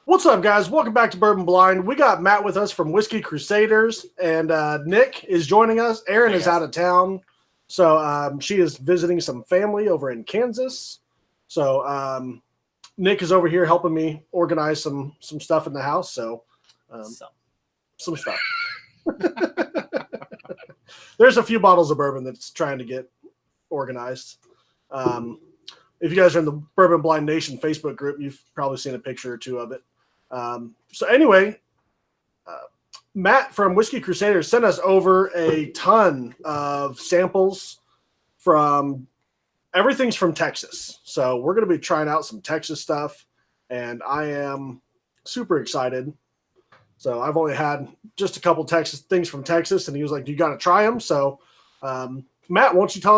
What's up, guys? Welcome back to Bourbon Blind. We got Matt with us from Whiskey Crusaders, and Nick is joining us. Erin is out of town, so she is visiting some family over in Kansas. So Nick is over here helping me organize some stuff in the house. So some stuff. There's a few bottles of bourbon that's trying to get organized. If you guys are in the Bourbon Blind Nation Facebook group, you've probably seen a picture or two of it. So anyway, Matt from Whiskey Crusaders sent us over a ton of samples from everything's from Texas. So we're going to be trying out some Texas stuff, and I am super excited. So I've only had just a couple Texas things from Texas, and he was like, "You got to try them." So Matt, why don't you tell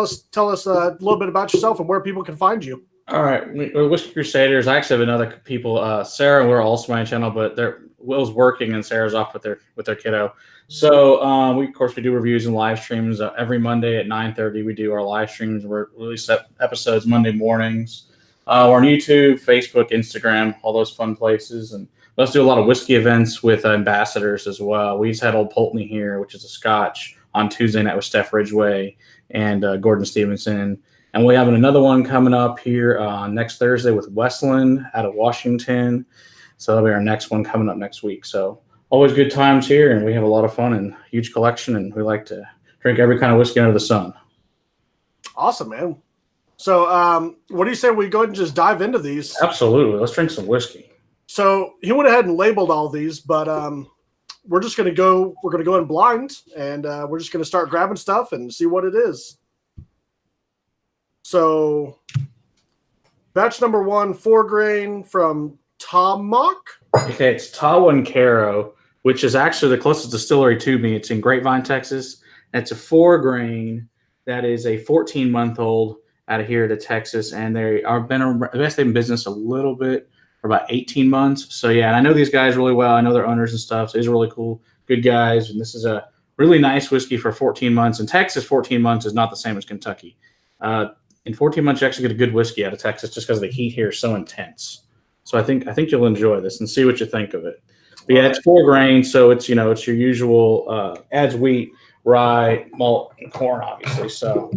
us a little bit about yourself and where people can find you? All right, we're Whiskey Crusaders. I actually have another people, Sarah and Will are also my channel, but Will's working and Sarah's off with their kiddo. So we do reviews and live streams every Monday at 9:30. We do our live streams. We're release episodes Monday mornings. We're on YouTube, Facebook, Instagram, all those fun places, and let's do a lot of whiskey events with ambassadors as well. We just had Old Pulteney here, which is a Scotch, on Tuesday night with Steph Ridgway and Gordon Stevenson. And we have another one coming up here next Thursday with Westland out of Washington. So that'll be our next one coming up next week. So always good times here, and we have a lot of fun and huge collection, and we like to drink every kind of whiskey under the sun. Awesome, man. So what do you say we go ahead and just dive into these? Absolutely. Let's drink some whiskey. So he went ahead and labeled all these, but we're just going to go in blind, and we're just going to start grabbing stuff and see what it is. So, batch number 1, 4-grain from Tamok. Okay, it's Tawa and Cairo, which is actually the closest distillery to me. It's in Grapevine, Texas. And it's a 4-grain that is a 14-month-old out of here to Texas. And they are been in business a little bit for about 18 months. So, yeah, and I know these guys really well. I know their owners and stuff. So, these are really cool, good guys. And this is a really nice whiskey for 14 months. In Texas, 14 months is not the same as Kentucky. In 14 months, you actually get a good whiskey out of Texas just because the heat here is so intense. So I think you'll enjoy this and see what you think of it. But yeah, it's 4-grain, so it's it's your usual adds wheat, rye, malt, and corn, obviously. So,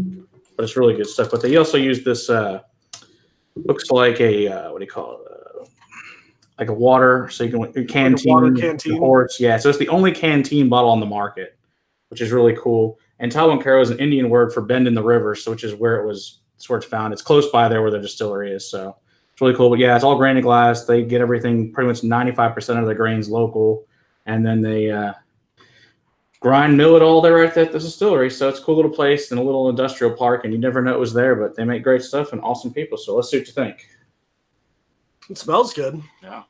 but it's really good stuff. But they also use this looks like a what do you call it? Like a water, so you can canteen. Like a water canteen. Ports. Yeah, so it's the only canteen bottle on the market, which is really cool. And Tawa and Cairo is an Indian word for bend in the river, so which is where it's found. It's close by there where the distillery is, so it's really cool. But yeah, it's all grain and glass. They get everything, pretty much 95% of the grains local, and then they mill it all there at the distillery. So it's a cool little place in a little industrial park, and you never know it was there, but they make great stuff and awesome people. So let's see what you think. It smells good. Yeah.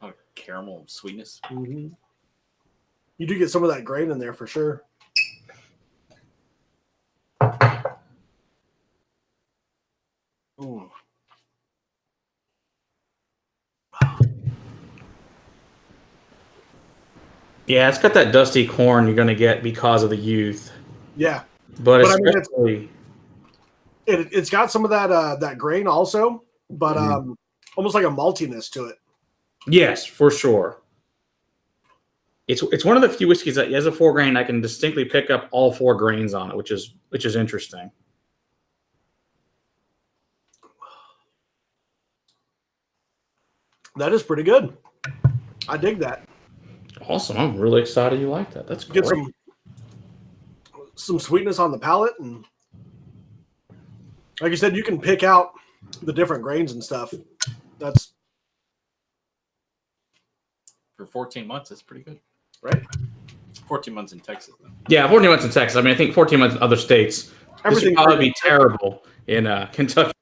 Oh, caramel sweetness. Mm-hmm. You do get some of that grain in there for sure. Ooh. Yeah, it's got that dusty corn you're going to get because of the youth. Yeah. But especially, it's got some of that grain also, but almost like a maltiness to it. Yes, for sure. It's one of the few whiskeys that has a 4-grain I can distinctly pick up all 4 grains on it, which is interesting. That is pretty good. I dig that. Awesome. I'm really excited you like that. That's great. Get some sweetness on the palate, and like you said, you can pick out the different grains and stuff. That's for 14 months. That's pretty good, right? 14 months in Texas, though. Yeah, 14 months in Texas. I mean, I think 14 months in other states. Everything would probably be terrible in Kentucky.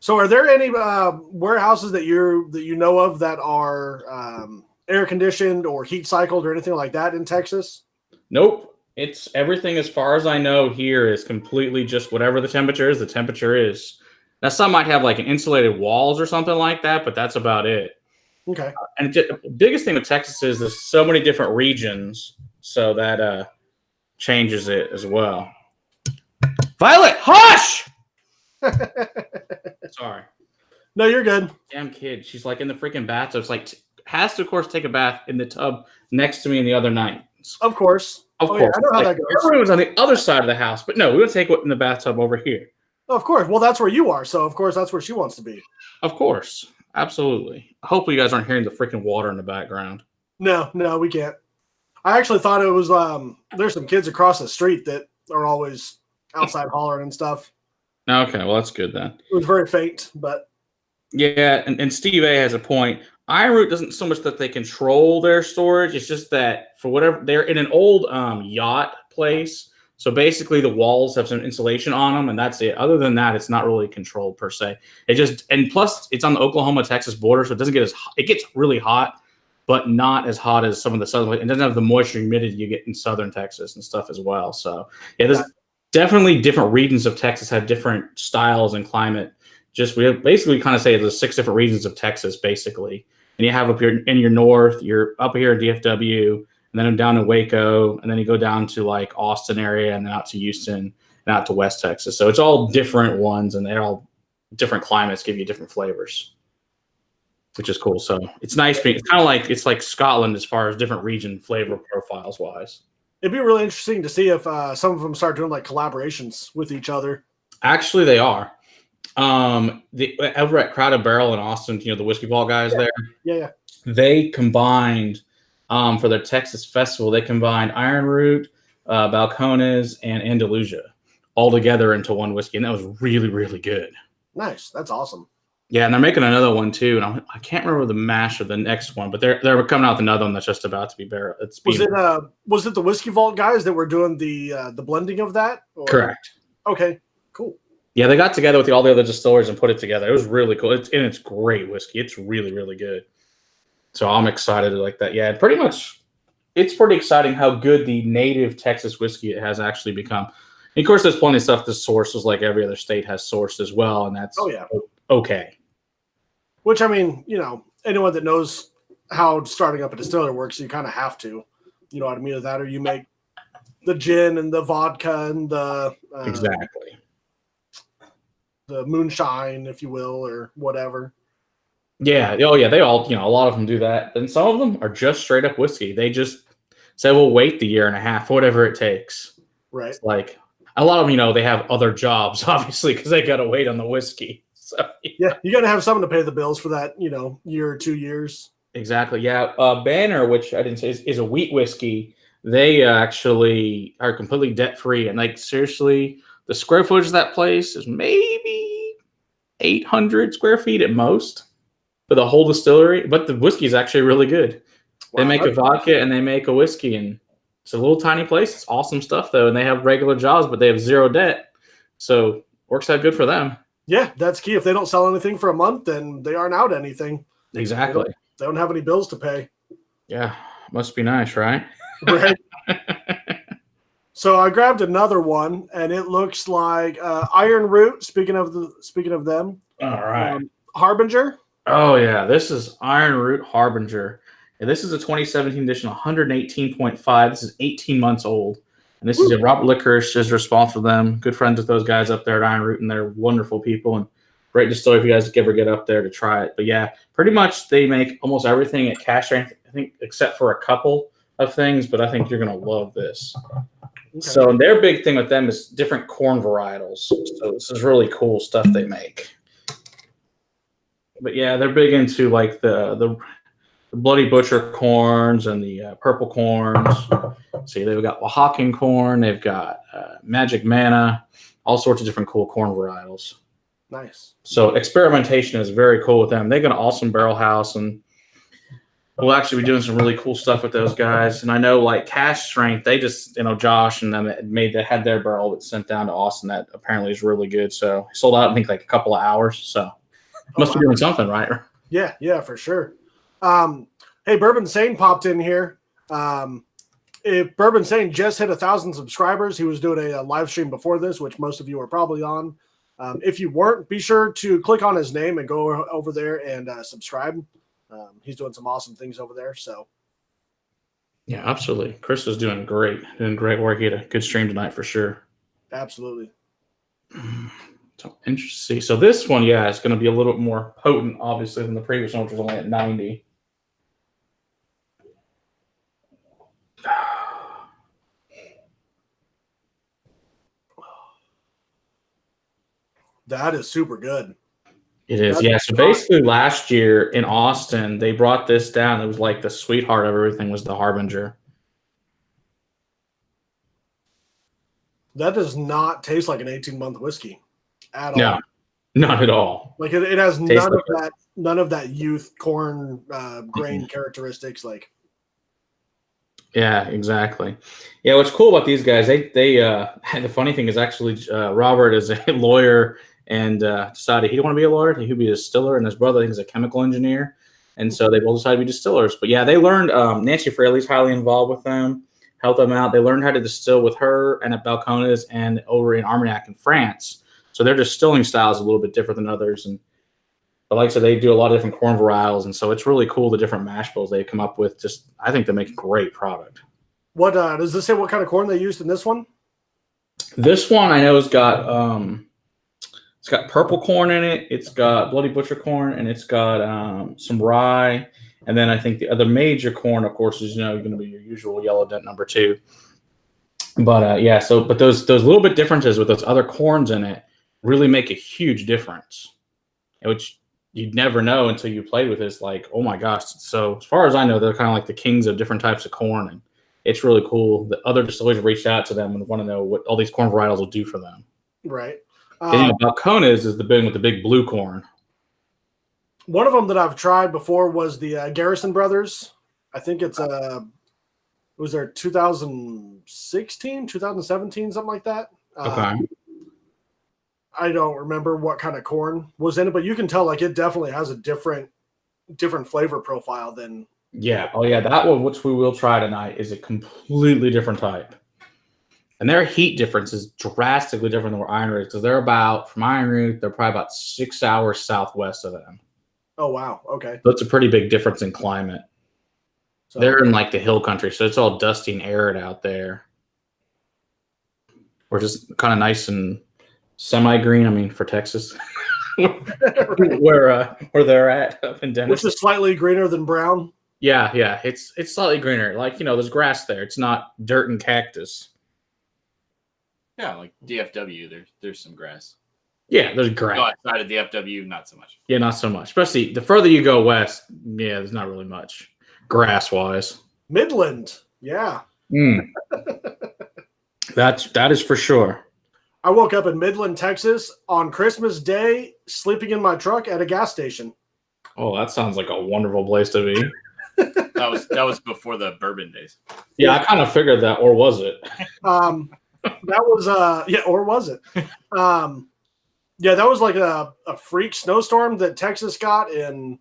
So, are there any warehouses that you know of that are air conditioned or heat cycled or anything like that in Texas? Nope. It's everything as far as I know here is completely just whatever the temperature is. The temperature is. Now, some might have like an insulated walls or something like that, but that's about it. Okay. And the biggest thing with Texas is there's so many different regions, so that changes it as well. Violet, hush! Sorry. No, you're good. Damn kid. She's like in the freaking bathtub. It's like has to, of course, take a bath in the tub next to me in the other night. Of course. Of Oh, course. yeah, I know how Like, that our goes. room was on the other side of the house, but no, we would take it in the bathtub over here. Of course. Well, that's where you are. So, of course, that's where she wants to be. Of course. Absolutely. Hopefully you guys aren't hearing the freaking water in the background. No, we can't. I actually thought it was there's some kids across the street that are always outside hollering and stuff. Okay, well, that's good then. It was very faint, but Yeah, and Steve A has a point. Ironroot doesn't so much that they control their storage. It's just that for whatever they're in an old yacht place. So basically the walls have some insulation on them and that's it. Other than that, it's not really controlled per se. It just, and plus it's on the Oklahoma-Texas border. So it doesn't get as hot. It gets really hot, but not as hot as some of the southern, it doesn't have the moisture and humidity you get in southern Texas and stuff as well. So yeah, there's definitely different regions of Texas have different styles and climate. Just we have basically kind of say there's 6 different regions of Texas basically, and you have up here in your north, you're up here in DFW, and then down to Waco, and then you go down to like Austin area, and then out to Houston, and out to West Texas. So it's all different ones, and they're all different climates, give you different flavors, which is cool. So it's nice. It's kind of like it's like Scotland as far as different region flavor profiles wise. it'd be really interesting to see if some of them start doing like collaborations with each other. Actually, they are. Over at Crowded Barrel in Austin, the Whiskey Vault guys there. Yeah. They combined for their Texas festival. They combined Ironroot, Balcones, and Andalusia all together into one whiskey, and that was really, really good. Nice. That's awesome. Yeah, and they're making another one too, and I can't remember the mash of the next one, but they're coming out with another one that's just about to be barrel. Was it the Whiskey Vault guys that were doing the blending of that? Or? Correct. Okay. Cool. Yeah, they got together with all the other distillers and put it together. It was really cool. It's great whiskey. It's really, really good. So I'm excited like that. Yeah, pretty much. It's pretty exciting how good the native Texas whiskey it has actually become. And of course, there's plenty of stuff that sources like every other state has sourced as well, and that's okay. Which, I mean, anyone that knows how starting up a distillery works, you kind of have to. You know what I mean? That or you make the gin and the vodka and the Exactly. The moonshine, if you will, or whatever. Yeah. Oh, yeah. They all, a lot of them do that. And some of them are just straight up whiskey. They just say, we'll wait the year and a half, whatever it takes. Right. It's like a lot of them, they have other jobs, obviously, because they got to wait on the whiskey. So, yeah, you got to have someone to pay the bills for that, year or 2 years. Exactly. Yeah. Banner, which I didn't say is a wheat whiskey. They actually are completely debt free. And like, seriously, the square footage of that place is maybe 800 square feet at most for the whole distillery. But the whiskey is actually really good. Wow, they make a vodka and they make a whiskey, and it's a little tiny place. It's awesome stuff, though. And they have regular jobs, but they have zero debt. So works out good for them. Yeah, that's key. If they don't sell anything for a month, then they aren't out anything. Exactly. They don't have any bills to pay. Yeah, must be nice, right? Right. So I grabbed another one, and it looks like Ironroot. Speaking of them, all right, Harbinger. Oh yeah, this is Ironroot Harbinger, and this is a 2017 edition, 118.5. This is 18 months old, and this is Robert Licorice is responsible for them. Good friends with those guys up there at Ironroot, and they're wonderful people and great distillery if you guys ever get up there to try it. But yeah, pretty much they make almost everything at cash strength, I think, except for a couple of things. But I think you're gonna love this. Okay. So their big thing with them is different corn varietals. So this is really cool stuff they make. But yeah, they're big into like the Bloody Butcher corns and the purple corns. See, they've got Oaxacan corn. They've got Magic Manna, all sorts of different cool corn varietals. Nice. So experimentation is very cool with them. They got an awesome barrel house, and we'll actually be doing some really cool stuff with those guys. And I know, like Cash Strength, they just, Josh and them had their barrel that sent down to Austin that apparently is really good. So sold out, I think, like a couple of hours. So must be doing something right. Yeah, for sure. Hey, Bourbon Sane popped in here. If Bourbon Sane just hit 1,000 subscribers, he was doing a live stream before this, which most of you are probably on. If you weren't, be sure to click on his name and go over there and subscribe. He's doing some awesome things over there. So, yeah, absolutely. Chris is doing great work. He had a good stream tonight for sure. Absolutely. So interesting. So this one, yeah, is going to be a little more potent, obviously, than the previous one, which was only at 90. That is super good. It is, yeah. So basically, last year in Austin, they brought this down. It was like the sweetheart of everything was the Harbinger. That does not taste like an 18-month whiskey at all. No, not at all. Like it has Tastes none of that youth corn grain characteristics. Like, yeah, exactly. Yeah, what's cool about these guys? They the funny thing is actually Robert is a lawyer and decided he didn't want to be a lawyer. He'd be a distiller, and his brother I think is a chemical engineer, and so they both decided to be distillers. But yeah, they learned. Nancy Fraley's highly involved with them, helped them out. They learned how to distill with her and at Balcones and over in Armagnac in France. So their distilling style is a little bit different than others, but like I said, they do a lot of different corn varietals, and so it's really cool the different mash bills they come up with. Just I think they make a great product. what does this say? What kind of corn they used in this one? This one I know has got it's got purple corn in it. It's got bloody butcher corn, and it's got some rye. And then I think the other major corn, of course, is going to be your usual yellow dent number 2. But yeah, but those little bit differences with those other corns in it really make a huge difference, which you'd never know until you played with it. It's like, oh my gosh. So as far as I know, they're kind of like the kings of different types of corn, and it's really cool. The other distillers reached out to them and want to know what all these corn varietals will do for them. Right. Balcones is the bin with the big blue corn. One of them that I've tried before was the Garrison Brothers. I think it's was there 2016, 2017, something like that. Okay. I don't remember what kind of corn was in it, but you can tell like it definitely has a different flavor profile than. Yeah. Oh yeah, that one, which we will try tonight, is a completely different type. And their heat difference is drastically different than where Iron Root, because they're from Iron Root, they're probably about 6 hours southwest of them. Oh, wow. Okay. So it's a pretty big difference in climate. So, they're in like the hill country, so it's all dusty and arid out there. We're just kind of nice and semi-green, I mean, for Texas. where they're at up in Dennis. Which is slightly greener than brown. Yeah, it's slightly greener. Like, there's grass there. It's not dirt and cactus. Yeah, like DFW, there's some grass. Yeah, there's grass. Outside of DFW, not so much. Yeah, not so much. Especially the further you go west, yeah, there's not really much grass-wise. Midland, yeah. That is for sure. I woke up in Midland, Texas on Christmas Day, sleeping in my truck at a gas station. Oh, that sounds like a wonderful place to be. That was before the bourbon days. Yeah, I kind of figured that, or was it? That was or was it? Yeah, that was like a freak snowstorm that Texas got in,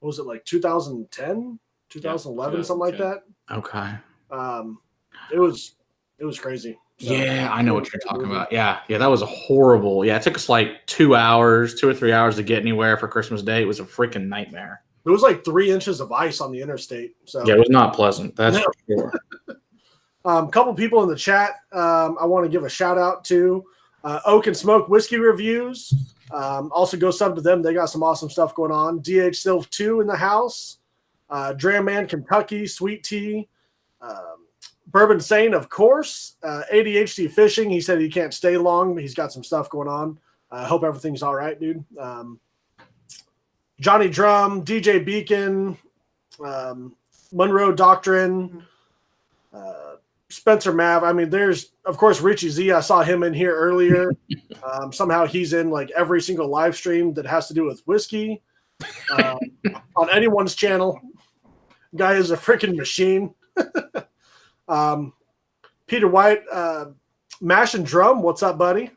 what was it, like 2010, 2011, something like that. Okay. It was crazy. So, yeah, I know what you're talking about. Yeah, that was a horrible. Yeah, it took us like 2 or 3 hours to get anywhere for Christmas Day. It was a freaking nightmare. It was like 3 inches of ice on the interstate. So yeah, it was not pleasant. That's for sure. A couple people in the chat I want to give a shout out to. Oak and Smoke Whiskey Reviews. Also go sub to them. They got some awesome stuff going on. DH Silv 2 in the house. Dram Man Kentucky, Sweet Tea. Bourbon Sane, of course. ADHD Fishing. He said he can't stay long, but he's got some stuff going on. I hope everything's all right, dude. Johnny Drum, DJ Beacon, Monroe Doctrine, Spencer Mav. I mean, there's, of course, Richie Z. I saw him in here earlier. Somehow he's in like every single live stream that has to do with whiskey on anyone's channel. Guy is a freaking machine. Peter White, Mash and Drum. What's up, buddy?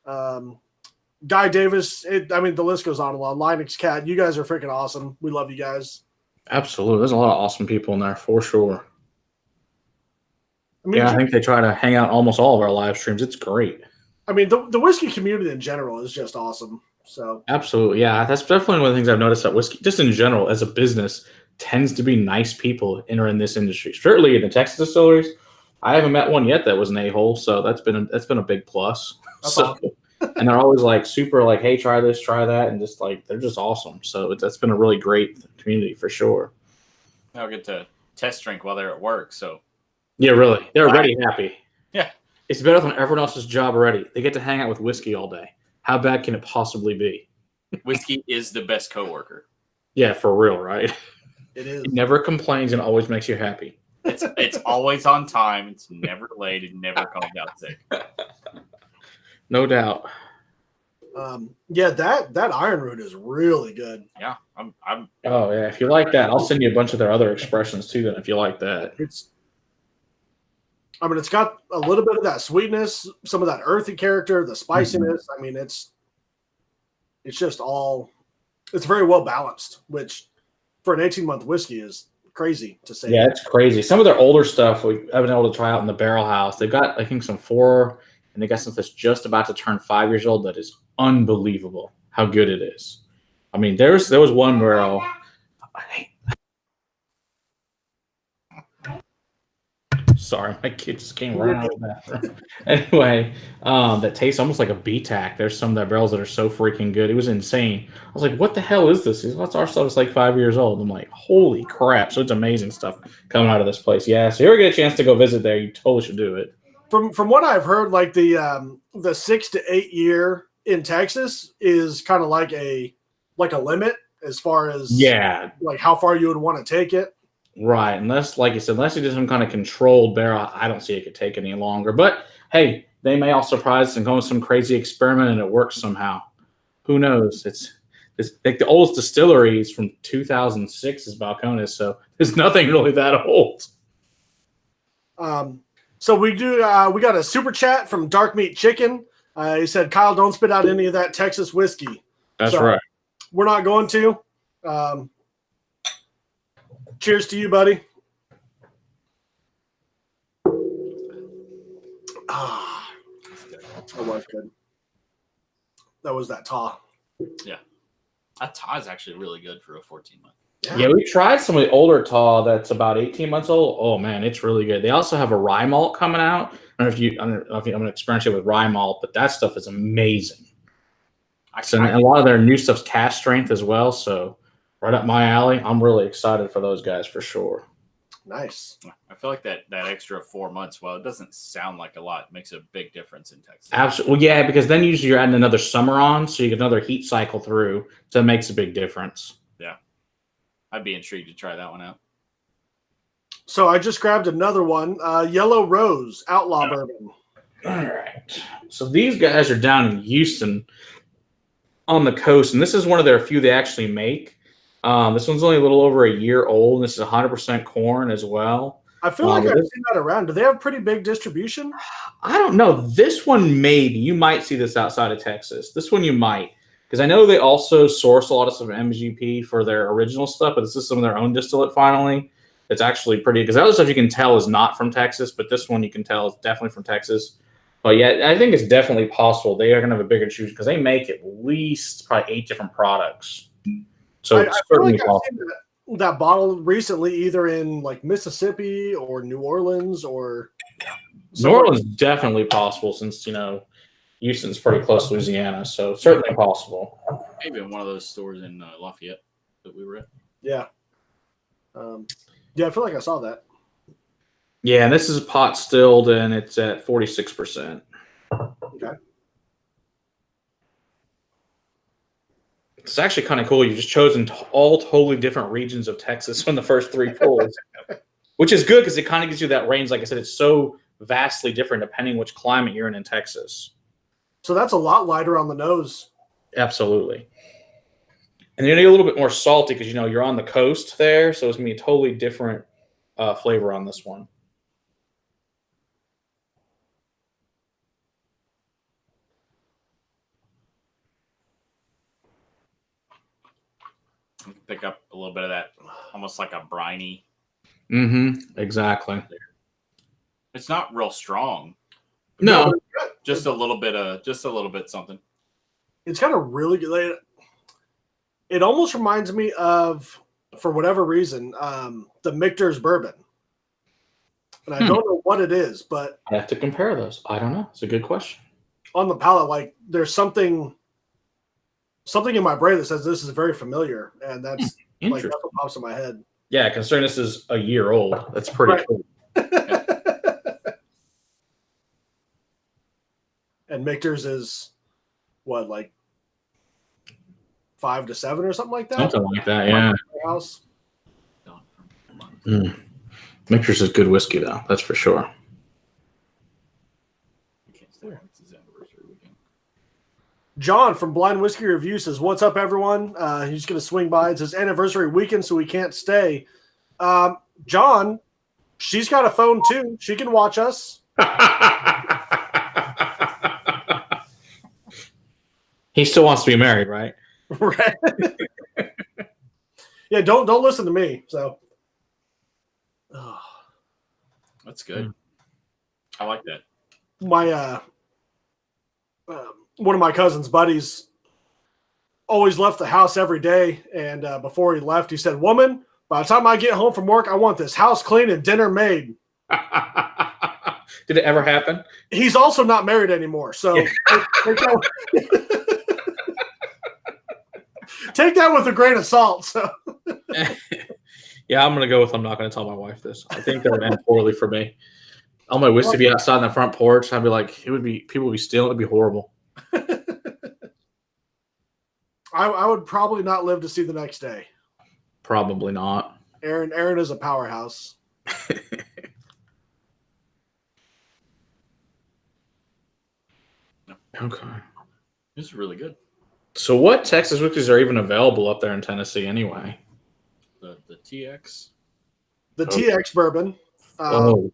Guy Davis. The list goes on and on. Linux Cat. You guys are freaking awesome. We love you guys. Absolutely. There's a lot of awesome people in there for sure. I think they try to hang out almost all of our live streams. It's great. I mean, the whiskey community in general is just awesome. So absolutely, yeah, that's definitely one of the things I've noticed that whiskey, just in general, as a business, tends to be nice people in this industry. Certainly in the Texas distilleries, I haven't met one yet that was an a-hole. So that's been a big plus. Awesome. And they're always like super like, hey, try this, try that, and just like they're just awesome. So that's been a really great community for sure. I'll get to test drink while they're at work. So yeah, really, they're already happy. Yeah, it's better than everyone else's job already. They get to hang out with whiskey all day. How bad can it possibly be? whiskey is the best coworker. Yeah, for real, right? It is. It never complains and always makes you happy. It's always on time. It's never late. It never calls out sick. No doubt. Yeah, that iron root is really good. Yeah, I'm. Oh yeah, if you like that, I'll send you a bunch of their other expressions too. Then, if you like that, It's got a little bit of that sweetness, some of that earthy character, the spiciness. I mean, it's just all. It's very well balanced, which for an 18-month whiskey is crazy to say. yeah, it's crazy. Some of their older stuff I've been able to try out in the barrel house. They've got I think some 4, and they got some that's just about to turn 5 years old. That is unbelievable how good it is. I mean, there was one barrel. Sorry, my kid just came running out of the bathroom. Anyway, that tastes almost like a BTAC. There's some of that barrels that are so freaking good. It was insane. I was like, what the hell is this? He's like, our stuff is like 5 years old. I'm like, holy crap. So it's amazing stuff coming out of this place. Yeah, so you ever get a chance to go visit there, you totally should do it. From what I've heard, like the 6 to 8 year in Texas is kind of like a limit as far as like how far you would want to take it. Right, unless, like you said, unless you do some kind of controlled barrel, I don't see it could take any longer. But hey, they may all surprise us and go with some crazy experiment and it works somehow. Who knows? It's like the oldest distillery is from 2006 is Balcones, so there's nothing really that old. So we got a super chat from Dark Meat Chicken. He said, Kyle, don't spit out any of that Texas whiskey. That's right. We're not going to. Cheers to you, buddy. That was good. That was that taa. Yeah. That taa is actually really good for a 14-month. Yeah, we tried some of the older taa that's about 18 months old. Oh, man, it's really good. They also have a rye malt coming out. I don't know if I'm going to experience it with rye malt, but that stuff is amazing. And a lot of their new stuff's cask strength as well, so right up my alley. I'm really excited for those guys for sure. Nice. I feel like that extra 4 months, while it doesn't sound like a lot, makes a big difference in Texas. Absolutely. Well, yeah, because then usually you're adding another summer on, so you get another heat cycle through, so it makes a big difference. Yeah. I'd be intrigued to try that one out. So I just grabbed another one, Yellow Rose Outlaw Bourbon. All right. So these guys are down in Houston on the coast, and this is one of their few they actually make. This one's only a little over a year old. This is 100% corn as well. I feel like I've seen that around. Do they have pretty big distribution? I don't know. This one, maybe. You might see this outside of Texas. This one you might. Because I know they also source a lot of stuff from MGP for their original stuff, but this is some of their own distillate finally. It's actually pretty, because other stuff you can tell is not from Texas, but this one you can tell is definitely from Texas. But yeah, I think it's definitely possible they are going to have a bigger distribution because they make at least probably 8 different products. So it's certainly possible. I've seen that bottle recently, either in like Mississippi or New Orleans or New Orleans definitely possible since Houston's pretty close to Louisiana, so certainly possible. Maybe in one of those stores in Lafayette that we were at. Yeah. Yeah, I feel like I saw that. Yeah, and this is pot stilled, and it's at 46%. Okay. It's actually kind of cool. You've just chosen all totally different regions of Texas from the first 3 pulls, which is good because it kind of gives you that range. Like I said, it's so vastly different depending which climate you're in Texas. So that's a lot lighter on the nose. Absolutely. And you're going to get a little bit more salty because, you're on the coast there, so it's going to be a totally different flavor on this one. Pick up a little bit of that, almost like a briny. Mm-hmm. Exactly. It's not real strong. No, just a little bit something. It's kind of really good. It almost reminds me of, for whatever reason, the Michter's bourbon. And I don't know what it is, but I have to compare those. I don't know. It's a good question. on the palate, like there's something in my brain that says this is very familiar, and that's like that's what pops in my head. Yeah, considering this is a year old, that's pretty cool. And Michter's is what, like 5 to 7 or something like that? Something like that, yeah. House. Michter's is good whiskey, though. That's for sure. John from Blind Whiskey Review says, "What's up, everyone?" He's going to swing by. It's his anniversary weekend, so he can't stay. John, she's got a phone too. She can watch us. He still wants to be married, right? Right. Yeah, don't listen to me. So that's good. I like that. My one of my cousin's buddies always left the house every day, and before he left, he said, "Woman, by the time I get home from work, I want this house clean and dinner made." Did it ever happen? He's also not married anymore, so take that with a grain of salt. So. Yeah, I'm gonna go with I'm not gonna tell my wife this. I think that would end poorly for me. All my whiskey be outside on the front porch. I'd be like, people would be stealing. It'd be horrible. I would probably not live to see the next day. Probably not. Aaron is a powerhouse. Okay. This is really good. So what Texas whiskeys are even available up there in Tennessee anyway? The TX. The TX bourbon.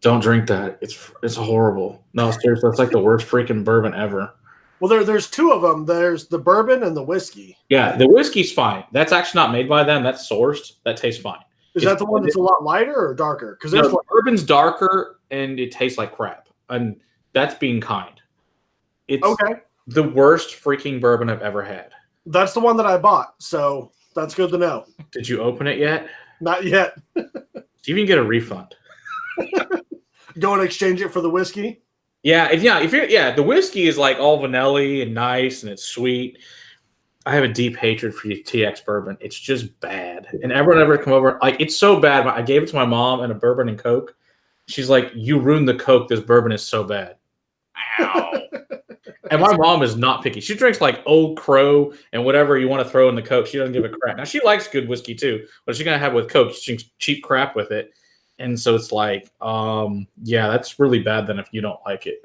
Don't drink that. It's horrible. No, seriously, that's like the worst freaking bourbon ever. Well, there's two of them. There's the bourbon and the whiskey. Yeah, the whiskey's fine. That's actually not made by them. That's sourced. That tastes fine. Is that the one that's a lot lighter or darker? Because no, bourbon's darker and it tastes like crap. And that's being kind. It's okay. The worst freaking bourbon I've ever had. That's the one that I bought, so that's good to know. Did you open it yet? Not yet. Do you even get a refund? Go and exchange it for the whiskey? The whiskey is like all vanilla and nice and it's sweet. I have a deep hatred for TX bourbon. It's just bad. And everyone ever come over, like it's so bad. I gave it to my mom and a bourbon and Coke. She's like, "You ruined the Coke. This bourbon is so bad." Ow. And my mom is not picky. She drinks like Old Crow and whatever you want to throw in the Coke. She doesn't give a crap. Now, she likes good whiskey too. What she's going to have with Coke? She drinks cheap crap with it. And so it's like, yeah, that's really bad then if you don't like it.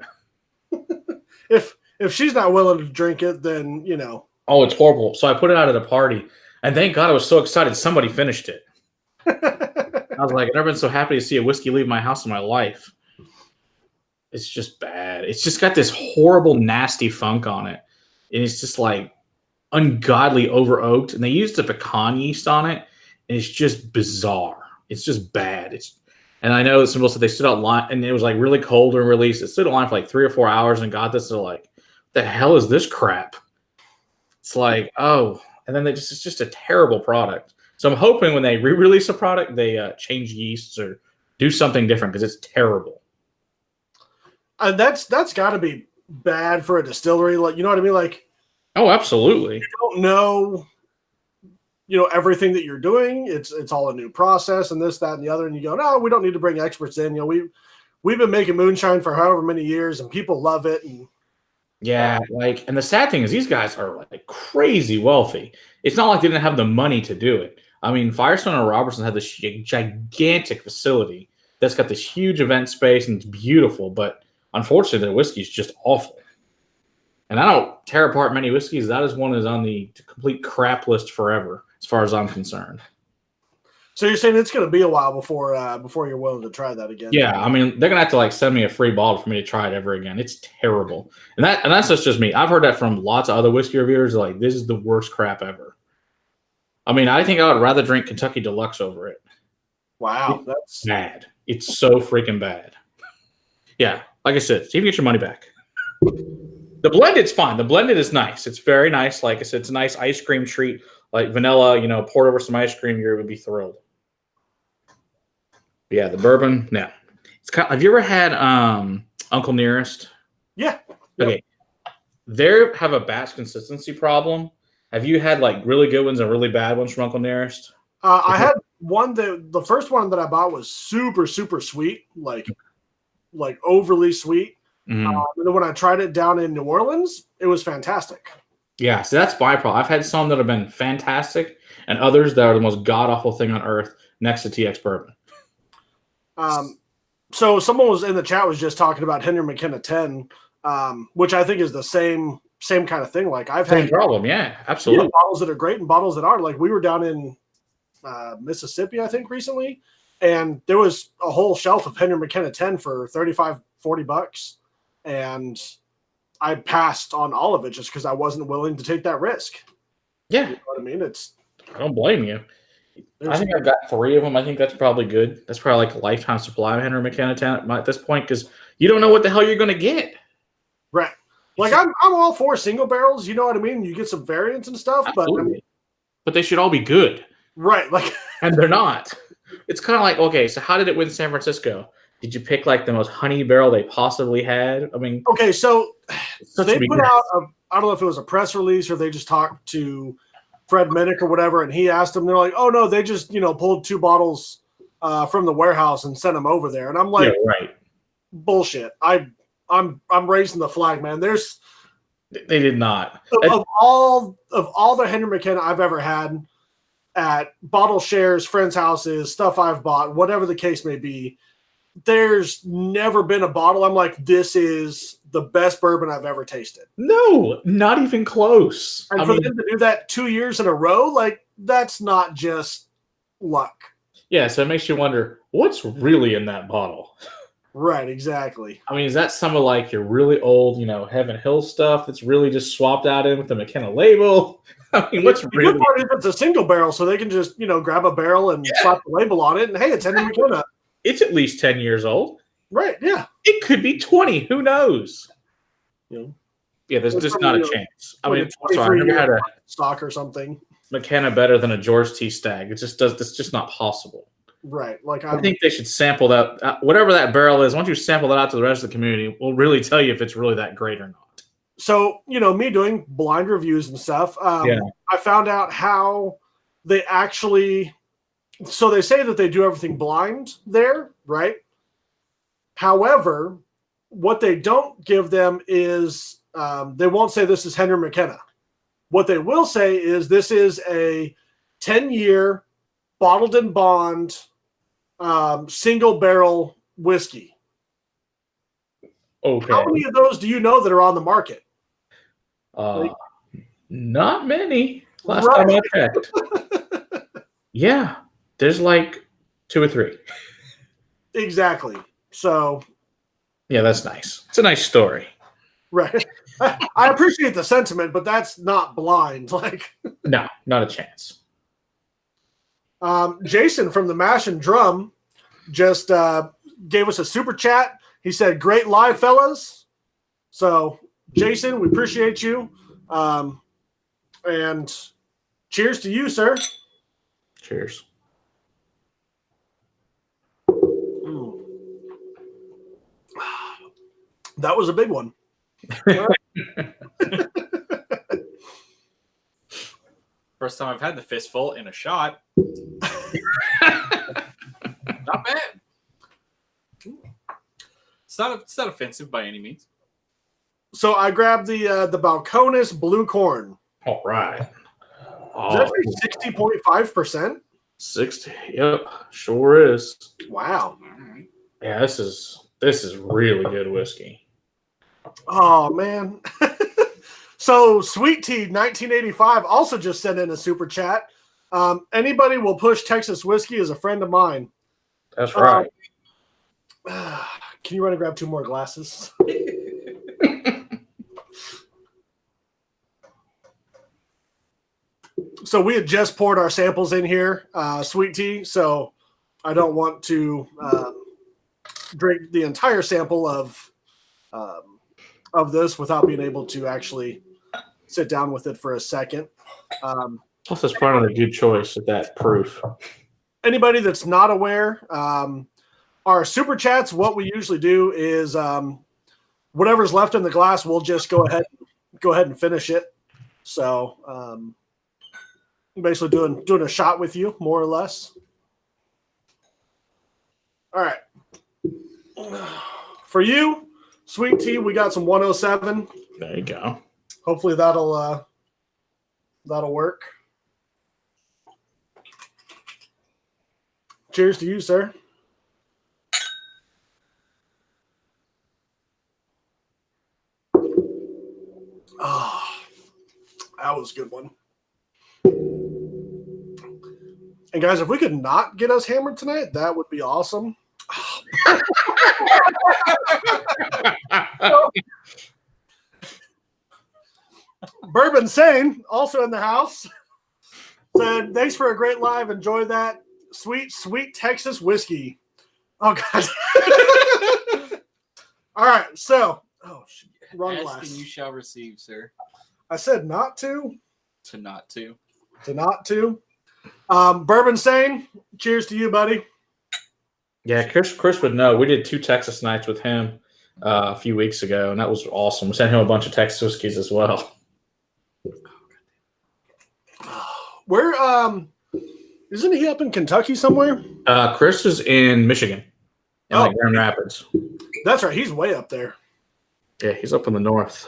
If she's not willing to drink it, then, you know. Oh, it's horrible. So I put it out at a party. And thank God I was so excited somebody finished it. I was like, I've never been so happy to see a whiskey leave my house in my life. It's just bad. It's just got this horrible, nasty funk on it. And it's just like ungodly over oaked. And they used a pecan yeast on it. And it's just bizarre. It's just bad. And I know some people said they stood out line and it was like really cold and released. It stood out line for like 3 or 4 hours and got this. They're like, what the hell is this crap? It's like, oh. And then it's just a terrible product. So I'm hoping when they re-release a product, they change yeasts or do something different because it's terrible. That's got to be bad for a distillery. Like, you know what I mean? Like, oh, absolutely. You don't know, everything that you're doing. It's all a new process and this, that, and the other. And you go, no, we don't need to bring experts in. We've been making moonshine for however many years, and people love it. And yeah, and the sad thing is these guys are like crazy wealthy. It's not like they didn't have the money to do it. I mean, Firestone and Robertson had this gigantic facility that's got this huge event space and it's beautiful, but unfortunately, their whiskey is just awful. And I don't tear apart many whiskeys. That is one that's on the complete crap list forever, as far as I'm concerned. So you're saying it's going to be a while before you're willing to try that again? Yeah, I mean, they're going to have to send me a free bottle for me to try it ever again. It's terrible. And that's just me. I've heard that from lots of other whiskey reviewers. Like, this is the worst crap ever. I mean, I think I would rather drink Kentucky Deluxe over it. Wow, that's bad. It's so freaking bad. Yeah, like I said, see if you get your money back. The blended's fine. The blended is nice. It's very nice. Like I said, it's a nice ice cream treat, like vanilla. Poured over some ice cream, you would be thrilled. But yeah, the bourbon. No, it's kind. Have you ever had Uncle Nearest? Yeah. Okay. they have a batch consistency problem. Have you had like really good ones and really bad ones from Uncle Nearest? I had one the first one that I bought was super, super sweet, like overly sweet. Mm-hmm. And then when I tried it down in New Orleans, it was fantastic. Yeah, so that's my problem. I've had some that have been fantastic and others that are the most god-awful thing on earth next to TX bourbon. So someone was in the chat was just talking about Henry McKenna 10, which I think is the same kind of thing. Like I've Same had problem, yeah, absolutely. bottles that are great and bottles that aren't. Like we were down in Mississippi, I think, recently, and there was a whole shelf of Henry McKenna 10 for $35-$40, and I passed on all of it just because I wasn't willing to take that risk. Yeah, you know what I mean. I don't blame you. I think I've got 3 of them. I think that's probably good. That's probably like a lifetime supply of Henry McKenna 10 at this point because you don't know what the hell you're going to get. Right. Like I'm all for single barrels. You know what I mean. You get some variants and stuff, Absolutely. But they should all be good. Right. Like, and they're not. It's kind of like, okay, so how did it win San Francisco? Did you pick like the most honey barrel they possibly had? I mean, okay, so they put out I don't know if it was a press release or they just talked to Fred Minnick or whatever, and he asked them. They're like, "Oh no, they just pulled 2 bottles from the warehouse and sent them over there." And I'm like, yeah, right, bullshit. I'm raising the flag, man. They did not. Of all the Henry McKenna I've ever had at bottle shares, friends' houses, stuff I've bought, whatever the case may be, there's never been a bottle I'm like, this is the best bourbon I've ever tasted. No, not even close. And for them to do that 2 years in a row, like that's not just luck. Yeah, so it makes you wonder what's really in that bottle. Right, exactly. I mean, is that some of like your really old, Heaven Hill stuff that's really just swapped out in with the McKenna label? I mean, what's the really? good part is it's a single barrel, so they can just grab a barrel and slap the label on it, and hey, it's Henry McKenna. It's at least 10 years old. Right, yeah. It could be 20. Who knows? Yeah, there's just not a chance. I mean, I never had a stock or something. McKenna better than a George T. Stagg. It's just not possible. Right. Like I think they should sample that. Whatever that barrel is, once you sample that out to the rest of the community, we'll really tell you if it's really that great or not. So, me doing blind reviews and stuff, I found out how they actually – so they say that they do everything blind there, right? However, what they don't give them is they won't say this is Henry McKenna. What they will say is this is a 10-year bottled in bond single barrel whiskey. Okay. How many of those do you know that are on the market? Not many. Last time I checked. Yeah, there's like 2 or 3. Exactly. So. Yeah, that's nice. It's a nice story. Right. I appreciate the sentiment, but that's not blind. Like. No, not a chance. Jason from the Mash and Drum just gave us a super chat. He said, "Great live, fellas." So, Jason, we appreciate you. And cheers to you, sir. Cheers. That was a big one. First time I've had the fistful in a shot. Not bad. It's not offensive by any means. So I grabbed the Balcones Blue Corn. All right. Is that 60.5%? 60. Yep, sure is. Wow. Yeah, this is really good whiskey. Oh man. So Sweet Tea 1985 also just sent in a super chat. Anybody will push Texas whiskey is a friend of mine. That's right. Can you run and grab 2 more glasses? So we had just poured our samples in here, Sweet Tea. So I don't want to drink the entire sample of this without being able to actually sit down with it for a second. Plus, it's probably a good choice at that proof. Anybody that's not aware, our super chats, what we usually do is whatever's left in the glass, we'll just go ahead and go ahead and finish it. So basically doing a shot with you, more or less. All right. For you, sweet tea, we got some 107. There you go. Hopefully that'll work. Cheers to you, sir. Oh, that was a good one. And guys, if we could not get us hammered tonight, that would be awesome. Bourbon Sane, also in the house, said, "Thanks for a great live. Enjoy that sweet, sweet Texas whiskey." Oh, God. All right. So, wrong Ask glass. and you shall receive, sir. I said not to. To not to. To not to. Bourbon Sane, cheers to you, buddy. Yeah, Chris would know. We did 2 Texas nights with him a few weeks ago, and that was awesome. We sent him a bunch of Texas whiskeys as well. Where isn't he up in Kentucky somewhere? Chris is in Michigan, in like Grand Rapids. That's right. He's way up there. Yeah, he's up in the north.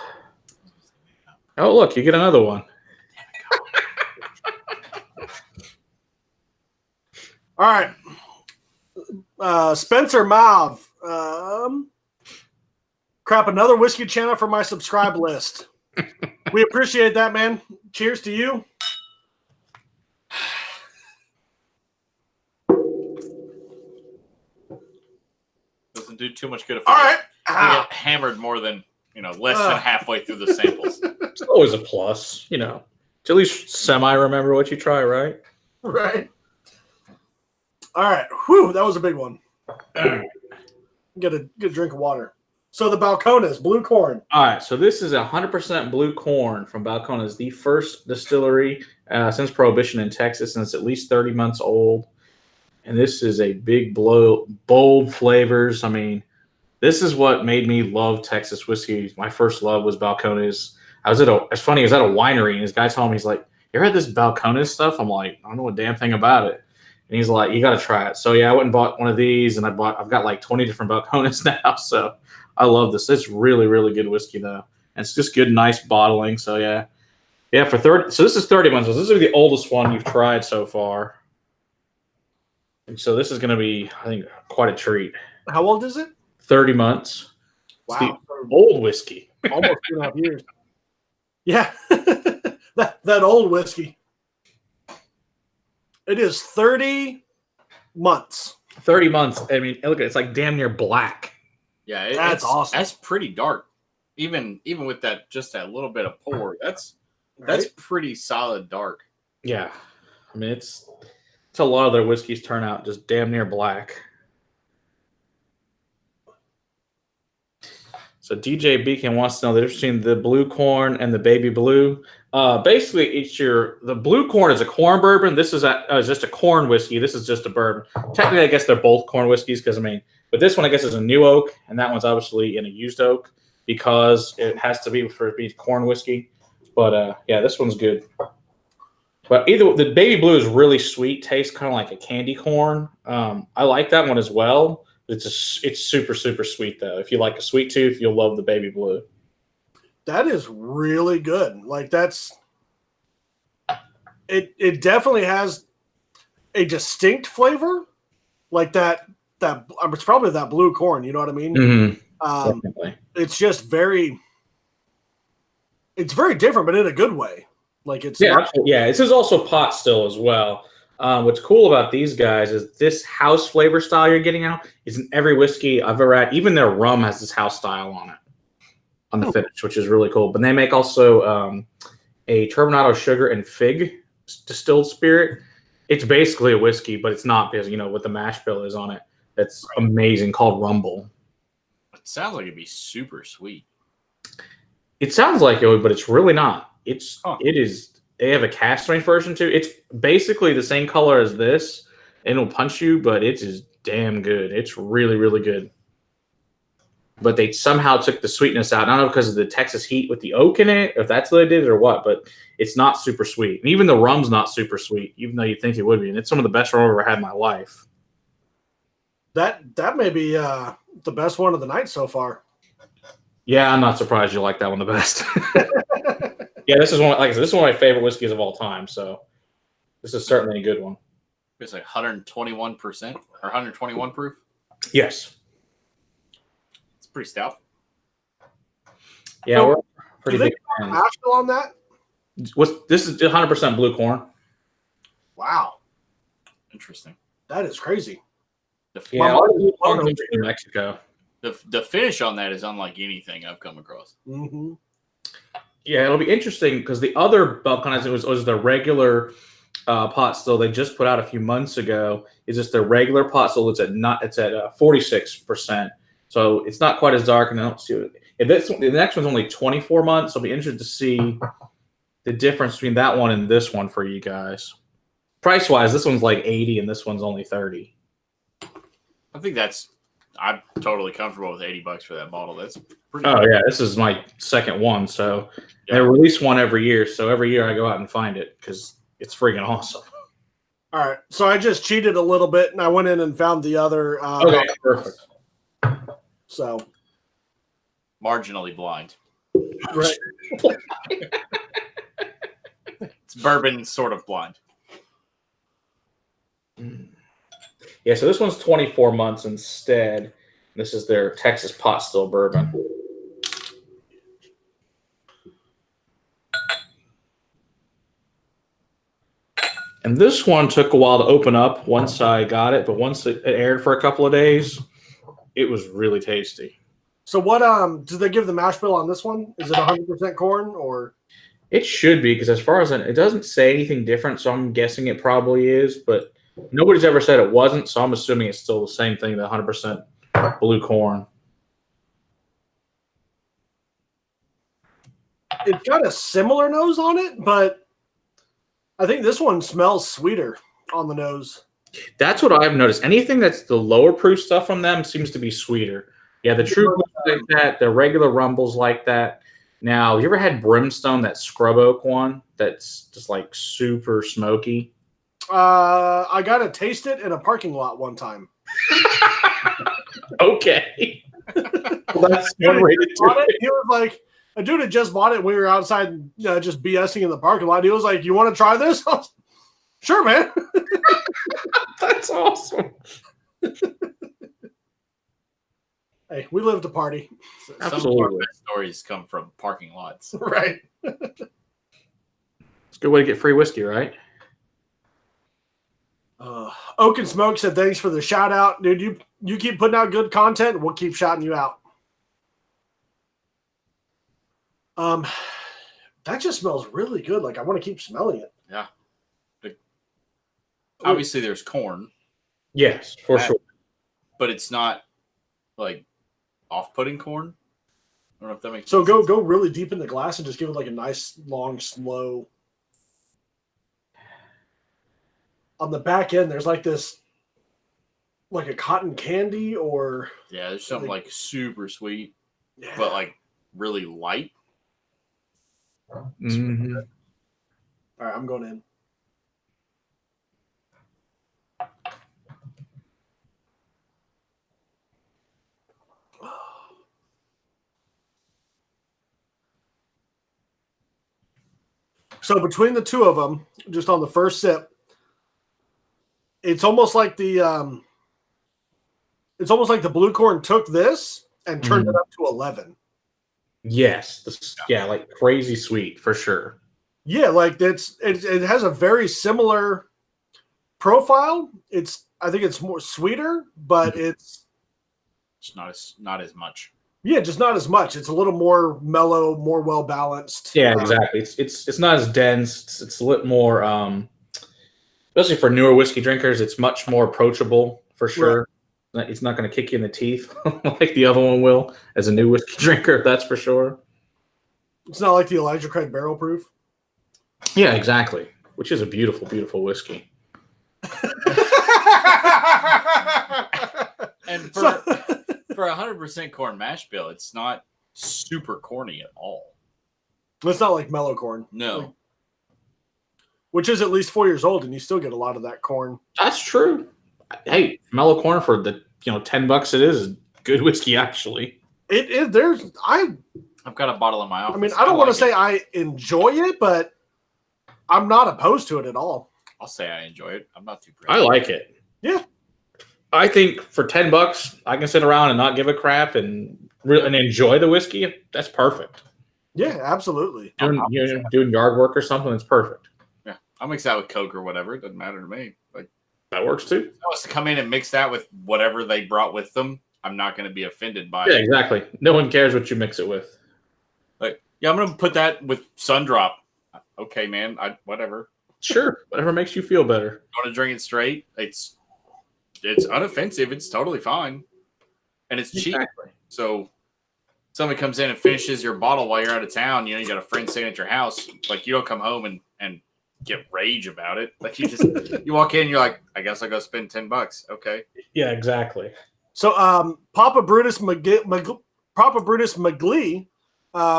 Oh, look, you get another one. All right. Spencer Mav. Crap, another whiskey channel for my subscribe list. We appreciate that, man. Cheers to you. Doesn't do too much good if All right. we get hammered more than less than halfway through the samples. It's always a plus, to at least semi-remember what you try, right? Right. All right. Whew, that was a big one. Get a drink of water. So the Balcones, blue corn. All right, so this is 100% blue corn from Balcones, the first distillery since Prohibition in Texas, and it's at least 30 months old. And this is a big, bold flavors. I mean, this is what made me love Texas whiskey. My first love was Balcones. It's funny, I was at a winery, and this guy told me, he's like, "You ever had this Balcones stuff?" I'm like, "I don't know a damn thing about it." And he's like, "You got to try it." So yeah, I went and bought one of these, and I've got like 20 different Balcones now. So I love this. It's really, really good whiskey though. And it's just good, nice bottling. So yeah. For 30. So this is 30 months. So this is the oldest one you've tried so far. And so this is going to be, I think, quite a treat. How old is it? 30 months. Wow. Old whiskey. Almost 2.5 years. Yeah. that old whiskey. It is 30 months. 30 months. I mean, look at it. It's like damn near black. Yeah, that's awesome. That's pretty dark. Even with that little bit of pour, that's pretty solid dark. Yeah. I mean, it's a lot of their whiskeys turn out just damn near black. So DJ Beacon wants to know the difference between the blue corn and the baby blue. Basically, the blue corn is a corn bourbon. This is just a corn whiskey. This is just a bourbon. Technically, I guess they're both corn whiskeys because, but this one, I guess, is a new oak, and that one's obviously in a used oak because it has to be for it to be corn whiskey. But, yeah, this one's good. But the baby blue is really sweet, tastes kind of like a candy corn. I like that one as well. It's super, super sweet, though. If you like a sweet tooth, you'll love the baby blue. That is really good. Like it definitely has a distinct flavor. Like that it's probably that blue corn, you know what I mean? Mm-hmm. Definitely. It's just very different, but in a good way. Like it's This is also pot still as well. What's cool about these guys is this house flavor style you're getting out is in every whiskey I've ever had. Even their rum has this house style on it, on the finish, which is really cool. But they make also a turbinado sugar and fig distilled spirit. It's basically a whiskey, but it's not because, what the mash bill is on it. That's amazing, called Rumble. It sounds like it'd be super sweet. It sounds like it would, but it's really not. It is. They have a cast strength version too. It's basically the same color as this, and it'll punch you, but it is damn good. It's really, really good. but they somehow took the sweetness out. I don't know because of the Texas heat with the oak in it, if that's what they did or what, but it's not super sweet. And even the rum's not super sweet, even though you'd think it would be. And it's some of the best rum I've ever had in my life. That may be the best one of the night so far. Yeah, I'm not surprised you like that one the best. Yeah, this is one. Like I said, this is one of my favorite whiskeys of all time. So this is certainly a good one. It's like 121% or 121 proof. Yes. It's pretty stout. Yeah, So, we're pretty big fans. Asheville on that? This is 100% blue corn. Wow, Interesting. that is crazy. Yeah, all the blue corn comes from New Mexico. The finish on that is unlike anything I've come across. Mm-hmm. Yeah, it'll be interesting because the other Balkanizer was the regular pot still they just put out a few months ago. Is just the regular pot still. It's at 46%, so it's not quite as dark. And I don't see it. The next one's only 24 months. So I'll be interested to see the difference between that one and this one for you guys. Price wise, this one's like 80 and this one's only 30. I think I'm totally comfortable with $80 for that bottle. That's pretty. Oh yeah, this is my second one. So Yeah. they release one every year. So every year I go out and find it because it's freaking awesome. All right, so I just cheated a little bit, and I went in and found the other. Okay, perfect. So Marginally blind. right. It's bourbon sort of blind. Yeah, so this one's 24 months instead. This is their Texas pot still bourbon. And this one took a while to open up once I got it, but once it aired for a couple of days, it was really tasty. So what? Did they give the mash bill on this one? Is it 100% corn or? It should be because as far as it doesn't say anything different, so I'm guessing it probably is, but nobody's ever said it wasn't, so I'm assuming it's still the same thing, the 100% blue corn. It's got a similar nose on it, but I think this one smells sweeter on the nose. That's what I've noticed. Anything that's the lower proof stuff from them seems to be sweeter. Yeah, the true like that, the regular rumbles like that. Now, you ever had Brimstone, that scrub oak one that's just like super smoky? I got to taste it in a parking lot one time. Okay. Well, that's one way to do it. He was like, a dude had just bought it when we were outside just BSing in the parking lot. He was like, "You want to try this?" I was, sure, man. That's awesome. Hey, we live to party. Some of our Absolutely. best stories come from parking lots. Right. It's a good way to get free whiskey, right? Oak and Smoke said, "Thanks for the shout out, dude. You keep putting out good content. We'll keep shouting you out." That just smells really good. Like I want to keep smelling it. Yeah. Obviously, there's corn, Yes, for sure. but it's not like off-putting corn. I don't know if that makes So sense. go really deep in the glass and just give it like a nice, long, slow. On the back end, there's like this, like a cotton candy or. Yeah, there's something like super sweet, Yeah. but like really light. Mhm. All right, I'm going in. So between the two of them, just on the first sip, it's almost like the blue corn took this and turned it up to 11. Yes. Yeah, like crazy sweet for sure. Yeah, like it has a very similar profile. I think it's more sweeter, but it's It's not as much. yeah, just not as much. It's a little more mellow, more well balanced. Yeah, exactly. It's not as dense. It's a little more, especially for newer whiskey drinkers. It's much more approachable for sure. It's not going to kick you in the teeth like the other one will as a new whiskey drinker. That's for sure. It's not like the Elijah Craig Barrel Proof. Yeah, exactly. Which is a beautiful, beautiful whiskey. And for for 100% corn mash bill, it's not super corny at all. It's not like mellow corn. No. Like, which is at least 4 years old, and you still get a lot of that corn. That's true. Hey, mellow corn for the $10 it is good whiskey actually. I've got a bottle in my office. I mean, I don't want to say I enjoy it, but I'm not opposed to it at all. I'll say I enjoy it. I'm not too proud. I like it. Yeah. I think for $10, I can sit around and not give a crap and enjoy the whiskey. That's perfect. Yeah, absolutely. Doing yard work or something, it's perfect. Yeah, I'll mix that with Coke or whatever. It doesn't matter to me. Like that works too. If I was to come in and mix that with whatever they brought with them, I'm not going to be offended by it. Yeah, exactly. No one cares what you mix it with. Like, yeah, I'm going to put that with Sundrop. Okay, man. Whatever. Sure, whatever makes you feel better. You want to drink it straight? It's unoffensive. It's totally fine, and it's cheap. Exactly. So, somebody comes in and finishes your bottle while you're out of town. You got a friend staying at your house. Like, you don't come home and get rage about it. Like, you just you walk in, you're like, I guess I go spend $10. Okay. Yeah, exactly. So, Papa Brutus McGee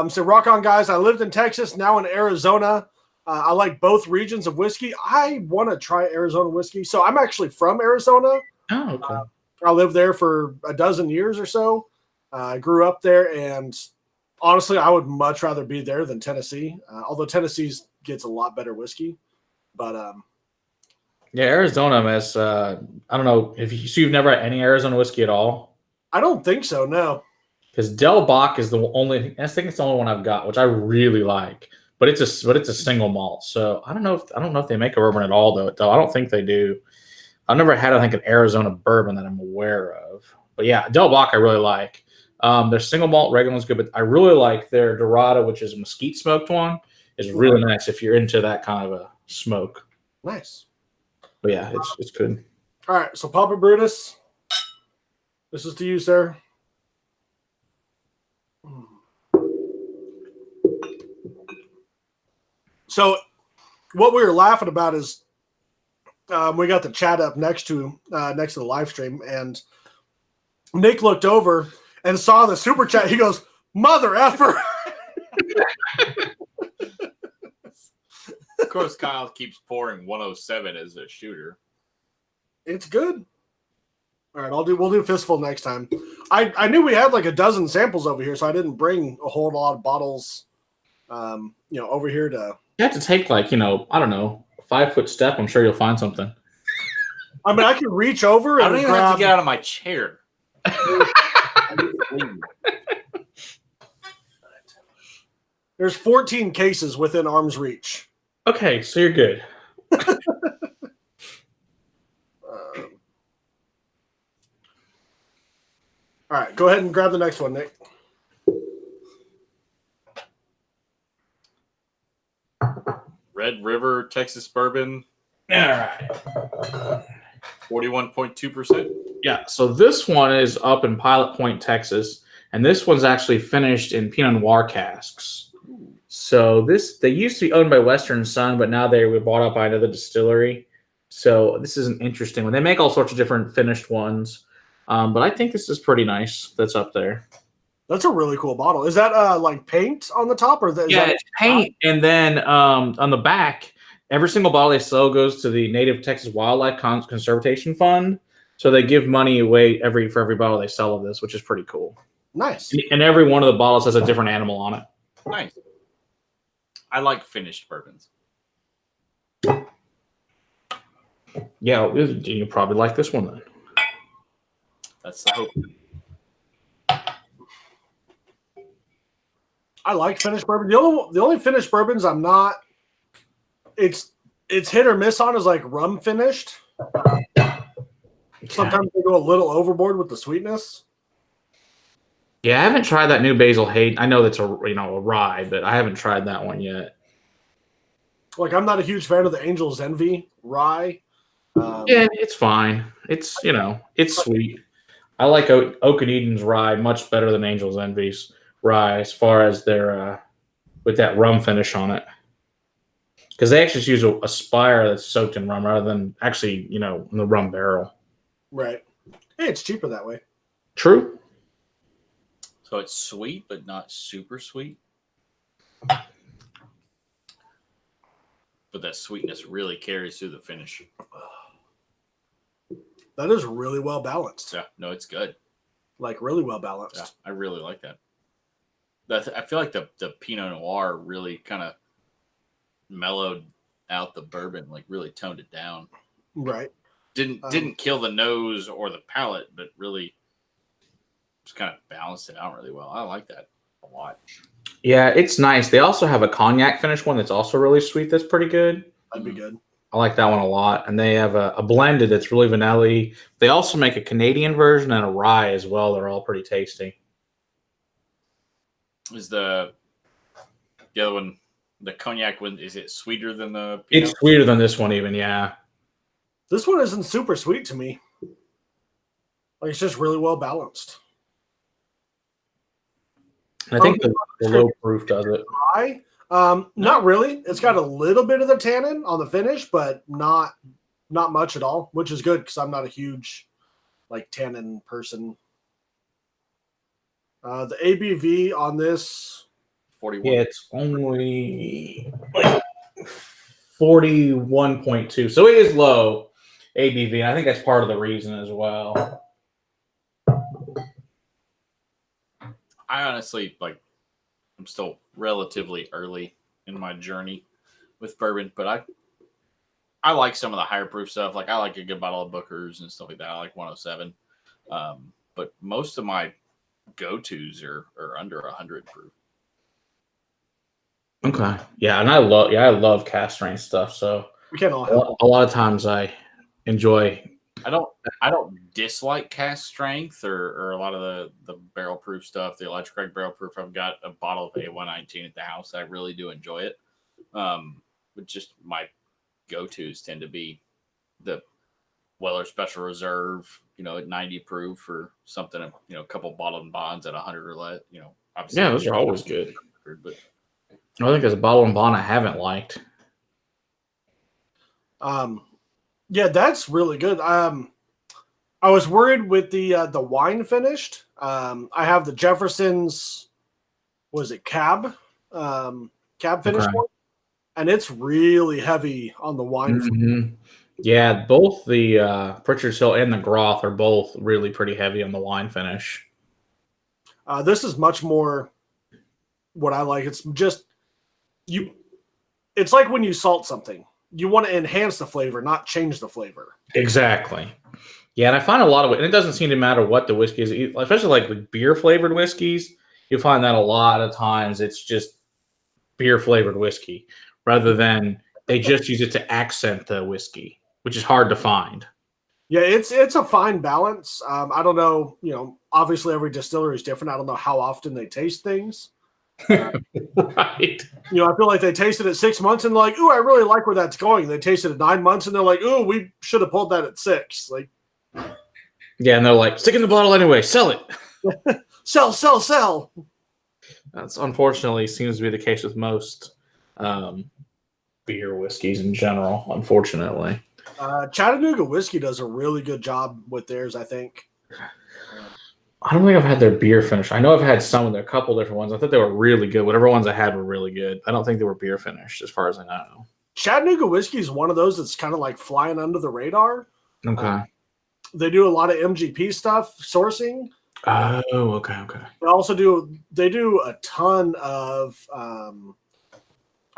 said, "Rock on, guys! I lived in Texas, now in Arizona. I like both regions of whiskey. I want to try Arizona whiskey. So I'm actually from Arizona. Oh, okay. I lived there for a dozen years or so. I grew up there, and honestly, I would much rather be there than Tennessee. Although Tennessee gets a lot better whiskey, but yeah, Arizona has. I don't know if you've never had any Arizona whiskey at all. I don't think so. No, because Del Bach is the only. I think it's the only one I've got, which I really like. But it's a single malt, so I don't know if they make a bourbon at all though. I don't think they do. I've never had, I think, an Arizona bourbon that I'm aware of. But yeah, Del Bach I really like. Their single malt regular one's good, but I really like their Dorado, which is a mesquite smoked one. Is really nice if you're into that kind of a smoke. Nice. But yeah, it's good. All right, so Papa Brutus, this is to you, sir. So what we were laughing about is we got the chat up next to the live stream, and Nick looked over and saw the super chat. He goes, "Mother effer." Of course, Kyle keeps pouring 107 as a shooter. It's good. All right, we'll do fistful next time. I knew we had like a dozen samples over here, so I didn't bring a whole lot of bottles over here to. You have to take I don't know, a 5-foot step. I'm sure you'll find something. I mean, I can reach over and I don't even have to get out of my chair. There's 14 cases within arm's reach. Okay, so you're good. All right, go ahead and grab the next one, Nick. Red River Texas Bourbon. All right. 41.2%. Yeah, so this one is up in Pilot Point, Texas, and this one's actually finished in Pinot Noir casks. So they used to be owned by Western Sun, but now they were bought up by another distillery. So this is an interesting one. They make all sorts of different finished ones, but I think this is pretty nice. That's up there. That's a really cool bottle. Is that like paint on the top, or it's paint, and then on the back, every single bottle they sell goes to the Native Texas Wildlife Conservation Fund. So they give money away for every bottle they sell of this, which is pretty cool. Nice. And every one of the bottles has a different animal on it. Nice. I like finished bourbons. Yeah, you probably like this one then. That's the hope. I like finished bourbon. The only finished bourbons I'm not. It's hit or miss on is like rum finished. Sometimes they go a little overboard with the sweetness. Yeah, I haven't tried that new Basil Hayden. I know that's a rye, but I haven't tried that one yet. Like, I'm not a huge fan of the Angel's Envy rye. Yeah, it's fine. It's it's sweet. I like Oak and Eden's rye much better than Angel's Envy's rye as far as their with that rum finish on it. Because they actually use a spire that's soaked in rum rather than actually, in the rum barrel. Right. Hey, it's cheaper that way. True. So it's sweet, but not super sweet. But that sweetness really carries through the finish. That is really well balanced. Yeah, no, it's good. Like really well balanced. Yeah, I really like that. I feel like the Pinot Noir really kind of mellowed out the bourbon, like really toned it down. Right. Didn't kill the nose or the palate, but really just kind of balanced it out really well. I like that a lot. Yeah, it's nice. They also have a cognac finish one that's also really sweet. That's pretty good. That'd be good. I like that one a lot. And they have a blended that's really vanilla-y. They also make a Canadian version and a rye as well. They're all pretty tasty. Is the other one, the cognac one, is it sweeter than the Pinot? It's sweeter than this one even, yeah. This one isn't super sweet to me. Like it's just really well balanced. And I think the low proof does it. Rye, not really. It's got a little bit of the tannin on the finish, but not much at all, which is good because I'm not a huge like tannin person. The ABV on this, 41. Yeah, it's only like 41.2. So it is low ABV. I think that's part of the reason as well. I honestly I'm still relatively early in my journey with bourbon, but I like some of the higher proof stuff. Like I like a good bottle of Booker's and stuff like that. I like 107. But most of my go-tos are under 100 proof. Okay. Yeah, and I love cast strength stuff. So we can't all have a lot of times I enjoy. I don't dislike cast strength or a lot of the barrel proof stuff, the electric egg barrel proof. I've got a bottle of A119 at the house. I really do enjoy it. But just my go-tos tend to be the Weller Special Reserve, at 90 proof, or something, a couple bottled bonds at 100 or less. Obviously, Yeah, those are always good. But I think there's a bottle and bond I haven't liked. Yeah, that's really good. I was worried with the wine finished. I have the Jefferson's, was it cab finish one, and it's really heavy on the wine. Mm-hmm. Yeah, both the Pritchard's Hill and the Groth are both really pretty heavy on the wine finish. This is much more what I like. It's just it's like when you salt something. You want to enhance the flavor, not change the flavor. Exactly. Yeah, and I find a lot of it, and it doesn't seem to matter what the whiskey is, especially like with beer-flavored whiskeys, you find that a lot of times it's just beer-flavored whiskey rather than they just use it to accent the whiskey, which is hard to find. Yeah, it's a fine balance. I don't know, obviously every distillery is different. I don't know how often they taste things. Right. I feel like they tasted it 6 months and like, ooh, I really like where that's going. They tasted it 9 months and they're like, ooh, we should have pulled that at 6. Like, yeah, and they're like, stick in the bottle anyway, sell it. Sell. That's unfortunately seems to be the case with most beer whiskeys in general, unfortunately. Chattanooga Whiskey does a really good job with theirs, I think. I don't think I've had their beer finish. I know I've had some of their couple different ones. I thought they were really good. Whatever ones I had were really good. I don't think they were beer finished, as far as I know. Chattanooga Whiskey is one of those that's kind of like flying under the radar. Okay. They do a lot of MGP stuff, sourcing. Oh, okay. They do a ton of, I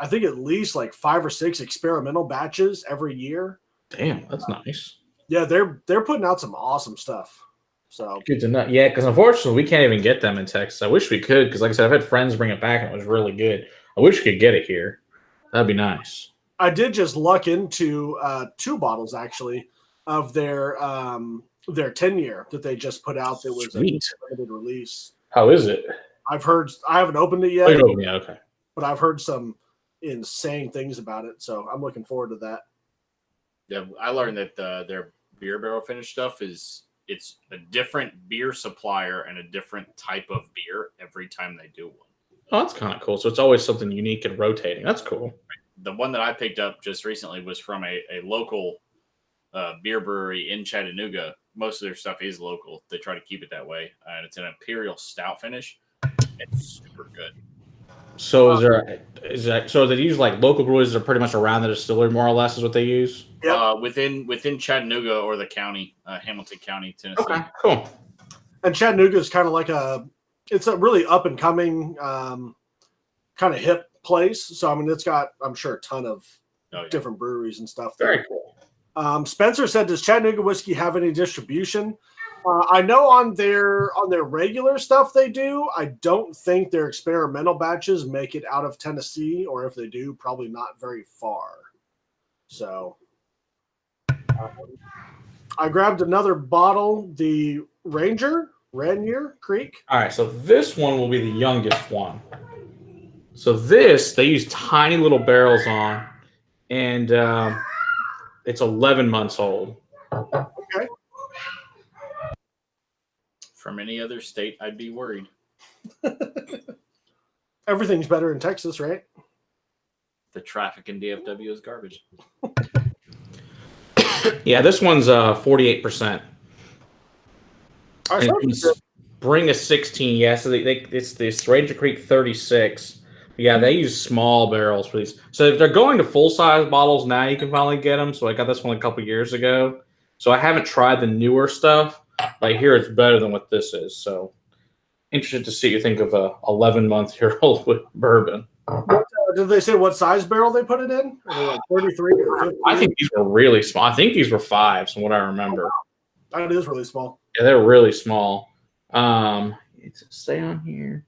think at least like 5 or 6 experimental batches every year. Damn, that's nice. Yeah, they're putting out some awesome stuff. So Good to know. Yeah, because unfortunately we can't even get them in Texas. I wish we could, because like I said, I've had friends bring it back and it was really good. I wish we could get it here. That'd be nice. I did just luck into 2 bottles actually of their 10-year that they just put out. That was Sweet. a limited release. How is it? I haven't opened it yet. Oh, yeah, okay. But I've heard some insane things about it, so I'm looking forward to that. yeah, I learned that their beer barrel finish stuff it's a different beer supplier and a different type of beer every time they do one. Oh, that's kind of cool. So it's always something unique and rotating. That's cool. The one that I picked up just recently was from a local beer brewery in Chattanooga. Most of their stuff is local. They try to keep it that way. And it's an imperial stout finish. It's super good. So so they use like local breweries that are pretty much around the distillery, more or less, is what they use? Yep. Within Chattanooga or the county, Hamilton County, Tennessee. Okay, cool. And Chattanooga is kind of like it's a really up and coming kind of hip place. So, I mean, it's got, I'm sure, a ton of different breweries and stuff there. Very cool. Spencer said, does Chattanooga whiskey have any distribution? I know on their regular stuff they do. I don't think their experimental batches make it out of Tennessee, or if they do, probably not very far. So I grabbed another bottle, the Rainier Creek. All right, so this one will be the youngest one. So this, they use tiny little barrels on, and it's 11 months old. Okay. From any other state, I'd be worried. Everything's better in Texas, right? The traffic in DFW is garbage. Yeah, this one's 48%. Bring a 16. Yeah, so it's this Ranger Creek 36. Yeah, they use small barrels for these. So if they're going to full size bottles now, you can finally get them. So I got this one a couple years ago. So I haven't tried the newer stuff, but I hear it's better than what this is. So interested to see what you think of a 11-month-year-old with bourbon. Did they say what size barrel they put it in? Like 33 or 50? I think these were really small. I think these were 5s from what I remember. That is really small. Yeah, they're really small. Does it say on here?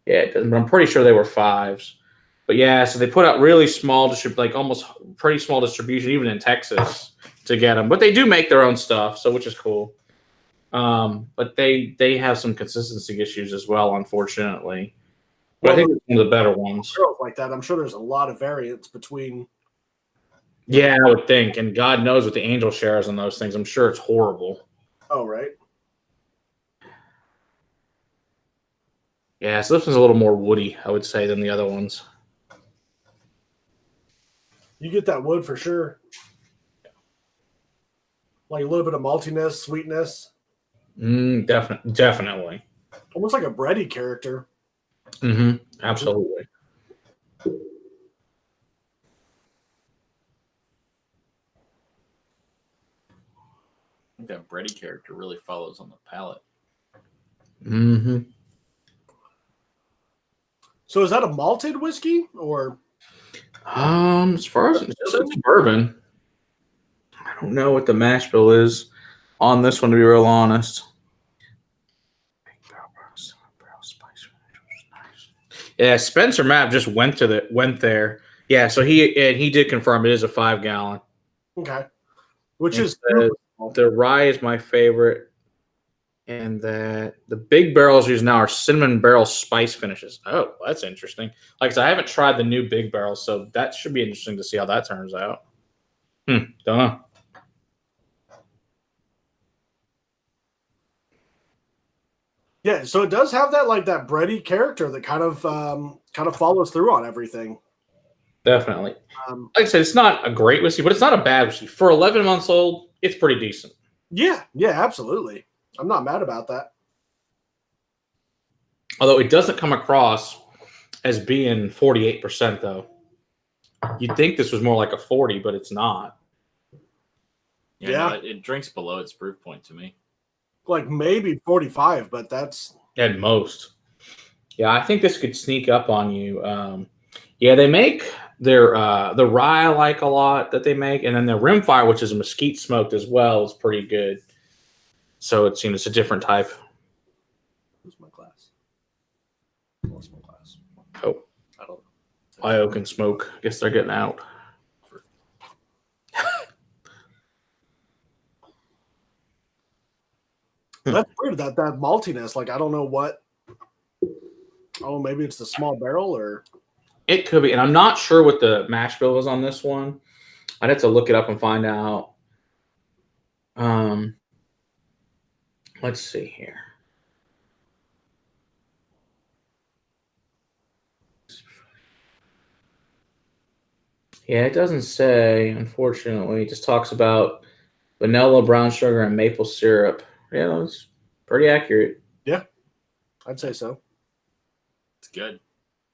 Yeah, it doesn't, but I'm pretty sure they were 5s. But yeah, so they put out really small, like almost pretty small distribution, even in Texas, to get them. But they do make their own stuff, so which is cool. But they have some consistency issues as well, unfortunately. But I think it's one of the better ones. Like that, I'm sure there's a lot of variance between. Yeah, I would think, and God knows what the angel shares on those things. I'm sure it's horrible. Oh, right. Yeah, so this one's a little more woody, I would say, than the other ones. You get that wood for sure. Like a little bit of maltiness, sweetness. Definitely. Almost like a bready character. Mm-hmm. Absolutely. I think that bready character really follows on the palate. Mm-hmm. So is that a malted whiskey or? As far as it's bourbon, I don't know what the mash bill is on this one, to be real honest. Yeah, Spencer Mapp just went there. Yeah, so he did confirm it is a 5-gallon. Okay, which and is the rye is my favorite, and that the big barrels used now are cinnamon barrel spice finishes. Oh, that's interesting. Like I said, I haven't tried the new big barrels, so that should be interesting to see how that turns out. Don't know. Yeah, so it does have that like that bready character that kind of follows through on everything. Definitely. Like I said, it's not a great whiskey, but it's not a bad whiskey. For 11 months old, it's pretty decent. Yeah, absolutely. I'm not mad about that. Although it doesn't come across as being 48%, though. You'd think this was more like a 40, but it's not. Yeah. No, it drinks below its proof point to me. Like maybe 45, but that's at most. Yeah, I think this could sneak up on you. Yeah, they make their the rye I like a lot that they make, and then the rimfire, which is mesquite smoked as well, is pretty good. So it's it's a different type. Where's my glass? Where's my glass? Oh, I don't know. IO can smoke. Guess they're getting out. That's weird. That maltiness. Like I don't know what. Oh, maybe it's the small barrel, or it could be. And I'm not sure what the mash bill is on this one. I'd have to look it up and find out. Let's see here. Yeah, it doesn't say, unfortunately. It just talks about vanilla, brown sugar, and maple syrup. Yeah, it's pretty accurate. Yeah, I'd say so. It's good.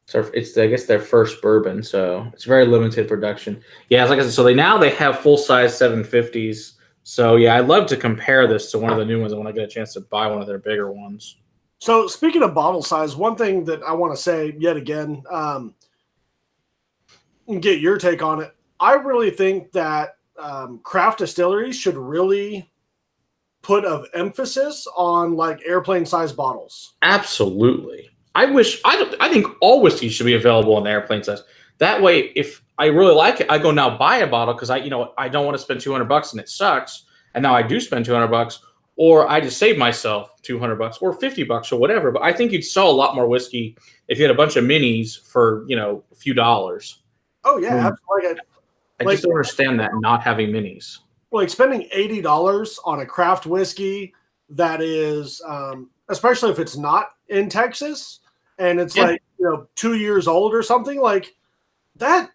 So it's I guess their first bourbon, so it's very limited production. Yeah, it's like I said, so they have full size 750s. So yeah, I'd love to compare this to one of the new ones. I want to get a chance to buy one of their bigger ones. So speaking of bottle size, one thing that I want to say yet again, get your take on it. I really think that craft distilleries should really put of emphasis on like airplane size bottles. Absolutely. I think all whiskey should be available in the airplane size. That way, if I really like it, I go now buy a bottle because I don't want to spend $200 and it sucks. And now I do spend $200, or I just save myself $200 or $50 or whatever. But I think you'd sell a lot more whiskey if you had a bunch of minis for a few dollars. Oh yeah, absolutely. I just don't understand that not having minis. Like spending $80 on a craft whiskey that is, especially if it's not in Texas and it's like 2 years old or something like that.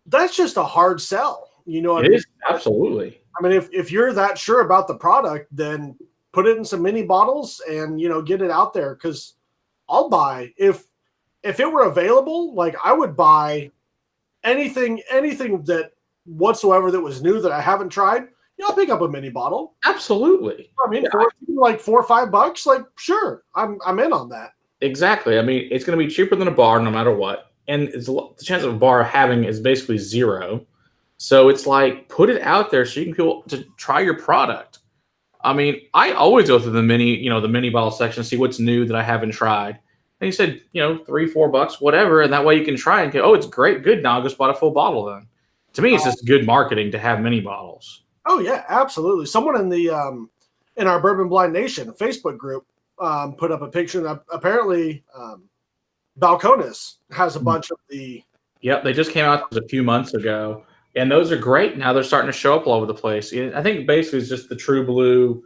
That's just a hard sell. What It is, absolutely. I mean, if you're that sure about the product, then put it in some mini bottles and get it out there. Because I'll buy if it were available. Like I would buy anything that whatsoever that was new that I haven't tried. I'll pick up a mini bottle. Absolutely. I mean, for like $4 or $5, like sure, I'm in on that. Exactly. I mean, it's going to be cheaper than a bar no matter what, and the chance of a bar having is basically zero. So it's like put it out there so you can people to try your product. I mean, I always go through the mini bottle section, see what's new that I haven't tried. And he said, $3, $4, whatever, and that way you can try and go, oh, it's great, good. Now I just bought a full bottle. Then, to me, it's just good marketing to have mini bottles. Oh yeah, absolutely. Someone in the in our Bourbon Blind Nation Facebook group put up a picture that apparently Balcones has a bunch of the. Yep, they just came out a few months ago, and those are great. Now they're starting to show up all over the place. I think basically it's just the True Blue,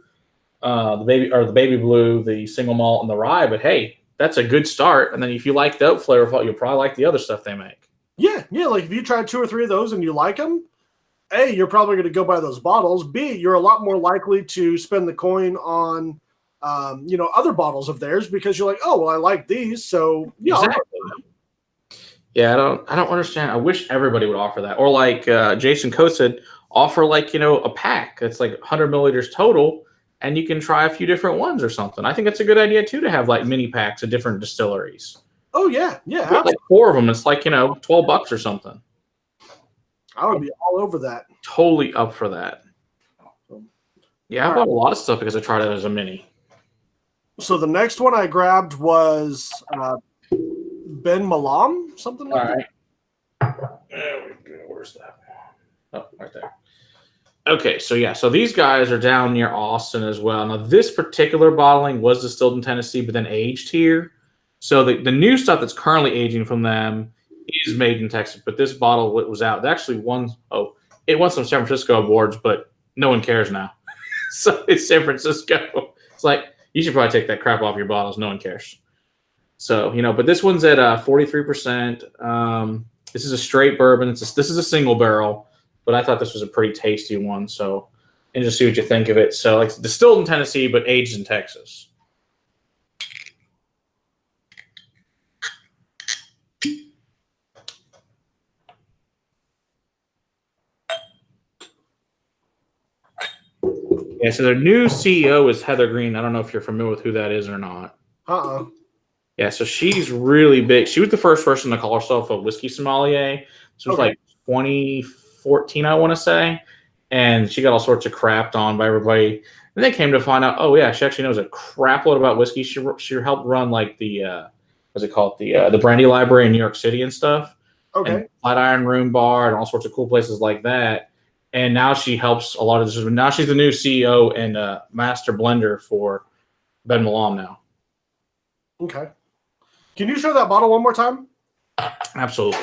the baby blue, the single malt, and the rye. But hey, that's a good start. And then if you like the oak flavor, you'll probably like the other stuff they make. Yeah. Like if you try 2 or 3 of those and you like them. A, you're probably going to go buy those bottles. B, you're a lot more likely to spend the coin on, other bottles of theirs because you're like, oh, well, I like these, so exactly. Yeah, I don't understand. I wish everybody would offer that, or like Jason Coe said, offer like a pack that's like 100 milliliters total, and you can try a few different ones or something. I think that's a good idea too to have like mini packs of different distilleries. Oh yeah. Like 4 of them. It's like $12 or something. I would be all over that. Totally up for that. Yeah, I bought a lot of stuff because I tried it as a mini. So the next one I grabbed was Ben Malam, something like that. There we go. Where's that? Oh, right there. Okay, so these guys are down near Austin as well. Now, this particular bottling was distilled in Tennessee, but then aged here. So the new stuff that's currently aging from them is made in Texas, but this bottle was out. It actually won some San Francisco awards, but no one cares now. So it's San Francisco. It's like you should probably take that crap off your bottles. No one cares. So but this one's at 43%. This is a straight bourbon. This is a single barrel, but I thought this was a pretty tasty one. So, and just see what you think of it. So, like distilled in Tennessee, but aged in Texas. Yeah, so their new CEO is Heather Green. I don't know if you're familiar with who that is or not. Yeah, so she's really big. She was the first person to call herself a whiskey sommelier. This was like 2014, I want to say. And she got all sorts of crapped on by everybody. And they came to find out, oh, yeah, she actually knows a crap load about whiskey. She helped run like the, what's it called? The Brandy Library in New York City and stuff. Okay. And Flatiron Room Bar and all sorts of cool places like that. And now she helps a lot of this. Now she's the new CEO and master blender for Ben Malam now. Okay. Can you show that bottle one more time? Absolutely.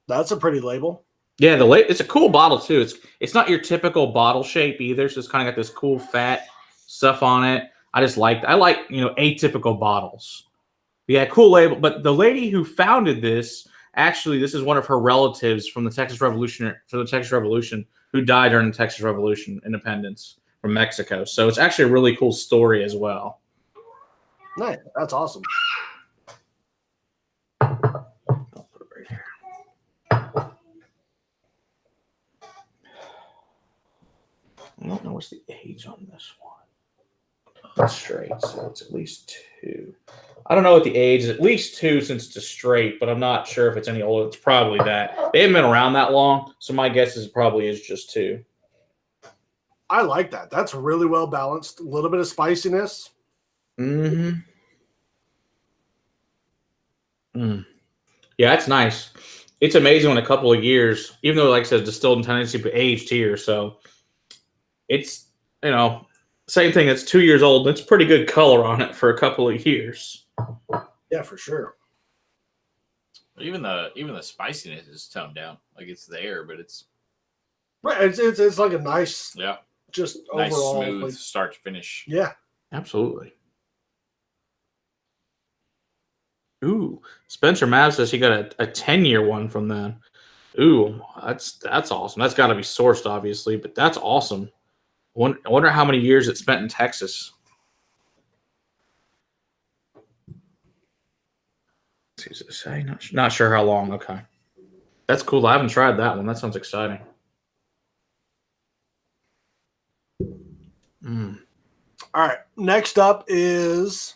That's a pretty label. Yeah, it's a cool bottle too. It's not your typical bottle shape either. So it's kind of got this cool fat stuff on it. I like atypical bottles. Yeah, cool label. But the lady who founded this. Actually, this is one of her relatives from the Texas Revolution, who died during the Texas Revolution, independence from Mexico. So it's actually a really cool story as well. Nice. That's awesome. what's the age on this one? That's straight, so it's at least 2. I don't know what the age is. At least 2 since it's a straight, but I'm not sure if it's any older. It's probably that. They haven't been around that long, so my guess is it probably is just 2. I like that. That's really well balanced. A little bit of spiciness. Mm-hmm. Yeah, it's nice. It's amazing in a couple of years, even though, like I said, distilled in Tennessee, but aged here. So it's, same thing. It's 2 years old. It's pretty good color on it for a couple of years. Yeah, for sure. Even the spiciness is toned down. Like it's there, but it's right. It's like a nice, just nice, overall smooth start to finish. Yeah, absolutely. Ooh, Spencer Mav says he got a 10-year one from them. Ooh, that's awesome. That's got to be sourced, obviously, but that's awesome. I wonder how many years it spent in Texas. Does it say? Not sure how long. Okay. That's cool. I haven't tried that one. That sounds exciting. All right. Next up is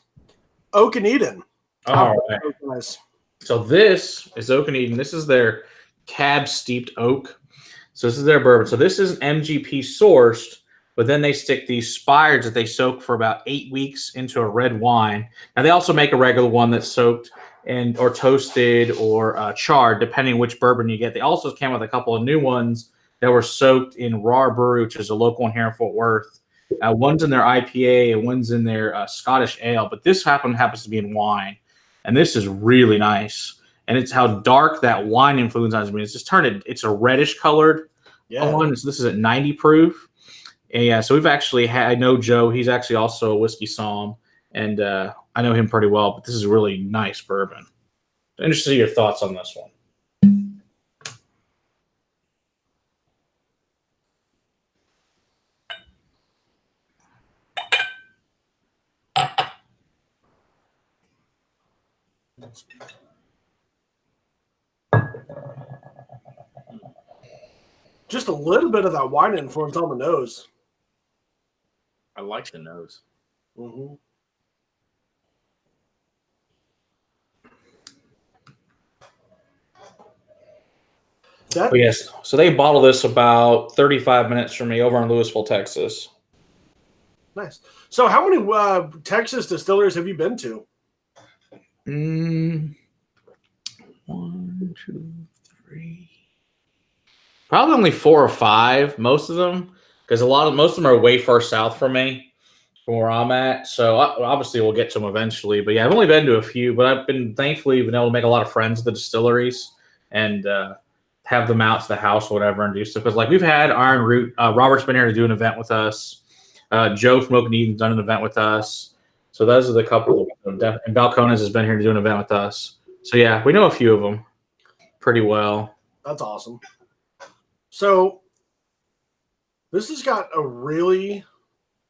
Oak and Eden. All right. So this is Oak and Eden. This is their cab steeped oak. So this is their bourbon. So this is MGP sourced, but then they stick these spires that they soak for about 8 weeks into a red wine. Now they also make a regular one that's soaked and or toasted or charred, depending which bourbon you get. They also came with a couple of new ones that were soaked in Raw Brewery, which is a local one here in Fort Worth. One's in their IPA and one's in their Scottish ale, but this happens to be in wine. And this is really nice. And it's how dark that wine influence on me. It's just it's a reddish colored one. So this is at 90 proof. And yeah, so we've actually I know Joe. He's actually also a whiskey somm, and I know him pretty well. But this is a really nice bourbon. I'm interested to see your thoughts on this one. Just a little bit of that wine influence on the nose. I like the nose. Mm-hmm. Yes. So they bottle this about 35 minutes from me over in Louisville, Texas. Nice. So how many Texas distilleries have you been to? 1, 2, 3. Probably only 4 or 5, most of them, because most of them are way far south from me, from where I'm at. So obviously we'll get to them eventually. But yeah, I've only been to a few, but I've thankfully been able to make a lot of friends with the distilleries and have them out to the house or whatever and do stuff. Because like we've had Iron Root, Robert's been here to do an event with us. Joe from Oak and Eden's done an event with us. So those are the couple. And Balcones has been here to do an event with us. So yeah, we know a few of them pretty well. That's awesome. So this has got a really,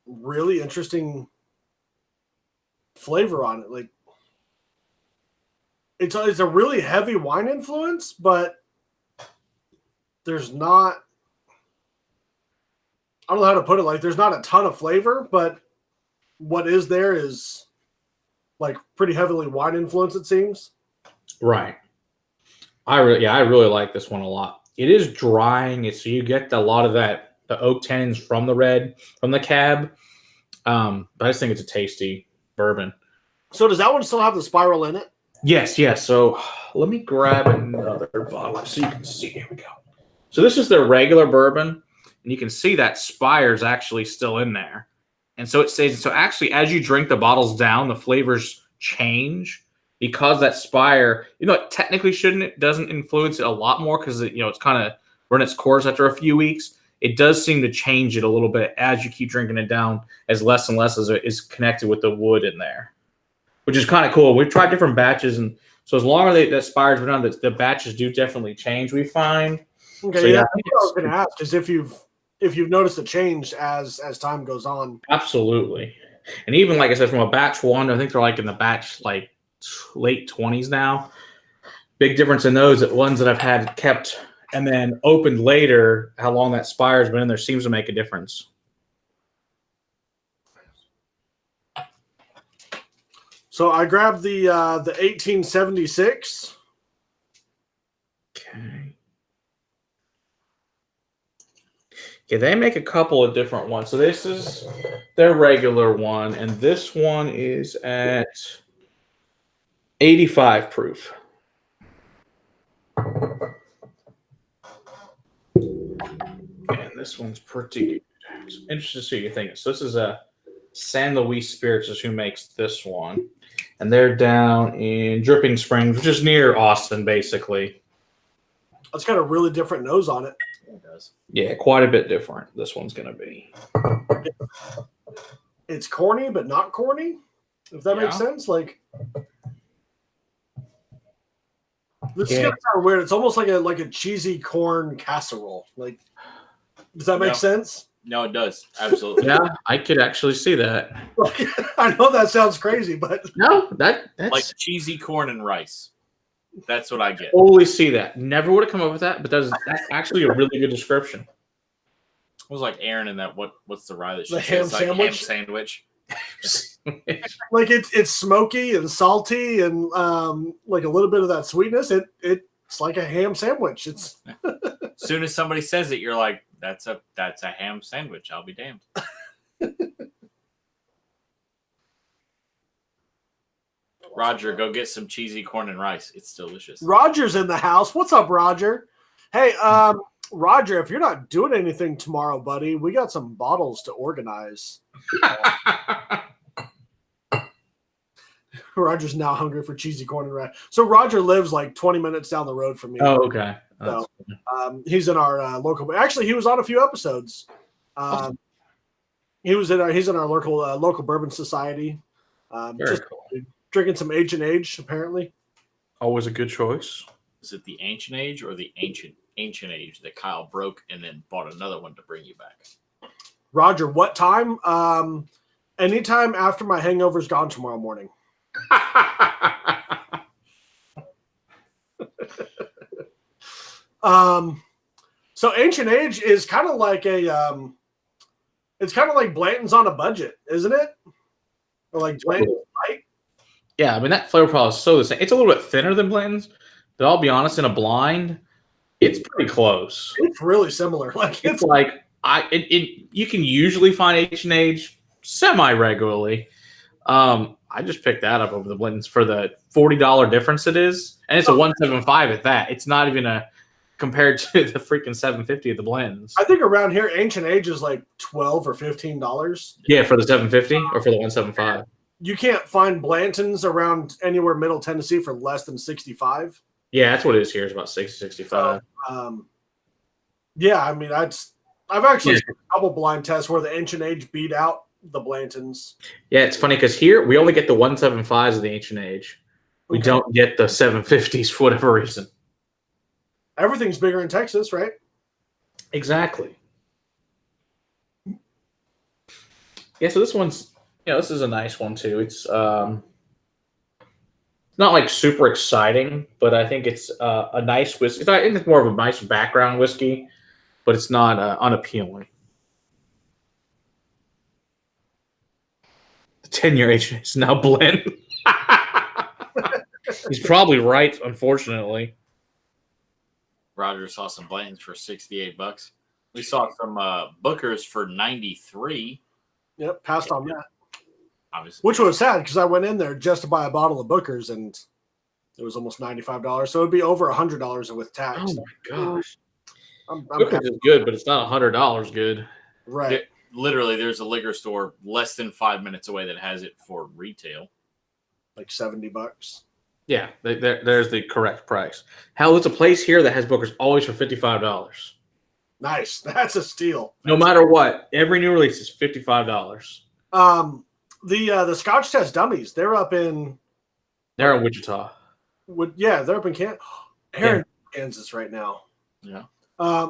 really interesting flavor on it. Like it's a really heavy wine influence, but there's not, I don't know how to put it. Like there's not a ton of flavor, but what is there is like pretty heavily wine influence, it seems. Right. I really like this one a lot. It is drying. So you get a lot of the oak tannins from the cab. But I just think it's a tasty bourbon. So does that one still have the spiral in it? Yes. So let me grab another bottle so you can see. Here we go. So this is their regular bourbon, and you can see that spire is actually still in there. And so it stays. So actually, as you drink the bottles down, the flavors change. Because that spire, it technically doesn't influence it a lot more because it's kind of run its course after a few weeks. It does seem to change it a little bit as you keep drinking it down, as less and less as it is connected with the wood in there, which is kind of cool. We've tried different batches, and so as long as that spire's been on, the batches do definitely change. We find. Okay, so, yeah. That's what I was going to ask is if you've noticed a change as time goes on. Absolutely, and even like I said, from a batch one, I think they're like in the batch like late 20s now. Big difference in those ones that I've had kept and then opened later. How long that spire's been in there seems to make a difference. So I grabbed the 1876. Okay. Yeah, they make a couple of different ones. So this is their regular one, and this one is at 85 proof. And this one's pretty good. It's interesting to see what you think. So this is a San Luis Spirits is who makes this one. And they're down in Dripping Springs, which is near Austin, basically. It's got a really different nose on it. It does. Yeah, quite a bit different. This one's going to be. It's corny, but not corny. If that makes sense. Like, this is gonna sound weird. It's almost like a cheesy corn casserole. Like, does that make sense? No, it does. Absolutely. Yeah, I could actually see that. I know that sounds crazy, but No, that's like cheesy corn and rice. That's what I get. Totally see that. Never would have come up with that, but that's actually a really good description. It was like Aaron in that what's the rye that she The says? ham Like ham sandwich? sandwich. like it's smoky and salty and like a little bit of that sweetness. It's like a ham sandwich. It's As soon as somebody says it, you're like, that's a ham sandwich. I'll be damned. Roger, go get some cheesy corn and rice. It's delicious. Roger's in the house. What's up, Roger? Hey, Roger, if you're not doing anything tomorrow, buddy, we got some bottles to organize. Roger's now hungry for cheesy corn and rice. So Roger lives like 20 minutes down the road from me. Oh, okay. So, he's in our local. Actually, he was on a few episodes. He's in our local bourbon society. Very cool. Drinking some H&H, apparently. Always a good choice. Is it the ancient age or the ancient age that Kyle broke and then bought another one to bring you back? Roger, what time? Anytime after my hangover's gone tomorrow morning. So Ancient Age is kind of like it's kind of like Blanton's on a budget, isn't it? Or like Blanton's light. Yeah, I mean that flavor profile is so the same. It's a little bit thinner than Blanton's, but I'll be honest, in a blind, it's pretty close. It's really similar. Like it's like you can usually find H&H semi-regularly. I just picked that up over the Blanton's for the $40 difference it is, and it's a 175 at that. It's not even compared to the freaking 750 of the Blanton's. I think around here, Ancient Age is like $12 or $15. Yeah, for the 750 or for the 175. You can't find Blanton's around anywhere Middle Tennessee for less than 65. Yeah, that's what it is here. It's about 60, 65. Yeah, I mean, I've actually seen a couple blind tests where the Ancient Age beat out the Blantons. Yeah, it's funny because here we only get the 175s of the Ancient Age. We don't get the 750s for whatever reason. Everything's bigger in Texas, right? Exactly. Yeah, so this one's, this is a nice one too. It's not like super exciting, but I think it's a nice whiskey. I think it's more of a nice background whiskey, but it's not unappealing. The 10-year H is now blend. He's probably right, unfortunately. Roger saw some Blantons for $68. We saw some Bookers for $93. Yep, passed on that. Obviously. Which was sad because I went in there just to buy a bottle of Bookers and it was almost $95. So it'd be over $100 with tax. Oh my gosh. I'm Bookers is good, but it's not $100 good. Right. Literally, there's a liquor store less than 5 minutes away that has it for retail. Like $70. Yeah, there's the correct price. Hell, there's a place here that has Bookers always for $55. Nice. That's a steal. No matter what, every new release is $55. The Scotch Test Dummies, they're up in... They're in Wichita. They're up in Kansas right now. Yeah.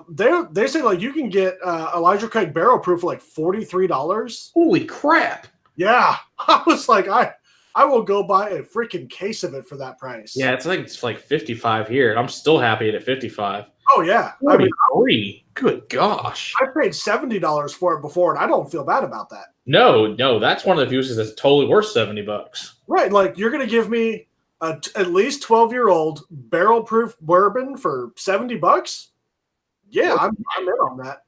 They say like you can get Elijah Craig Barrel Proof for like $43. Holy crap! Yeah, I was like, I will go buy a freaking case of it for that price. Yeah, it's like 55 here, and I'm still happy at 55. Oh yeah. I mean, 43. Good gosh. I paid $70 for it before, and I don't feel bad about that. No, that's one of the fuses that's totally worth $70. Right, like you're gonna give me at least 12-year-old barrel-proof bourbon for $70? Yeah, I'm in on that.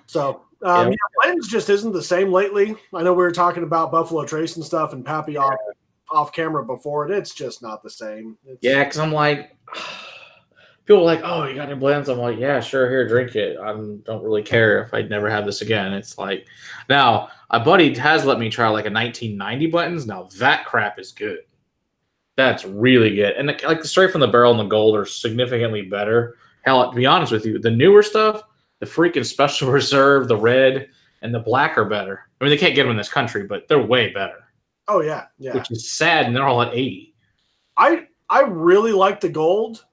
So, yeah, Blanton's just isn't the same lately. I know we were talking about Buffalo Trace and stuff and Pappy off camera before, and it's just not the same. Yeah, because I'm like, people are like, oh, you got any blends? I'm like, yeah, sure, here, drink it. I don't really care if I'd never have this again. It's like, now, a buddy has let me try like a 1990 Blanton's. Now, that crap is good. That's really good. And like the straight from the barrel and the gold are significantly better. Hell, to be honest with you, the newer stuff, the freaking Special Reserve, the red, and the black are better. I mean, they can't get them in this country, but they're way better. Oh, yeah, yeah. Which is sad, and they're all at 80. I really like the gold.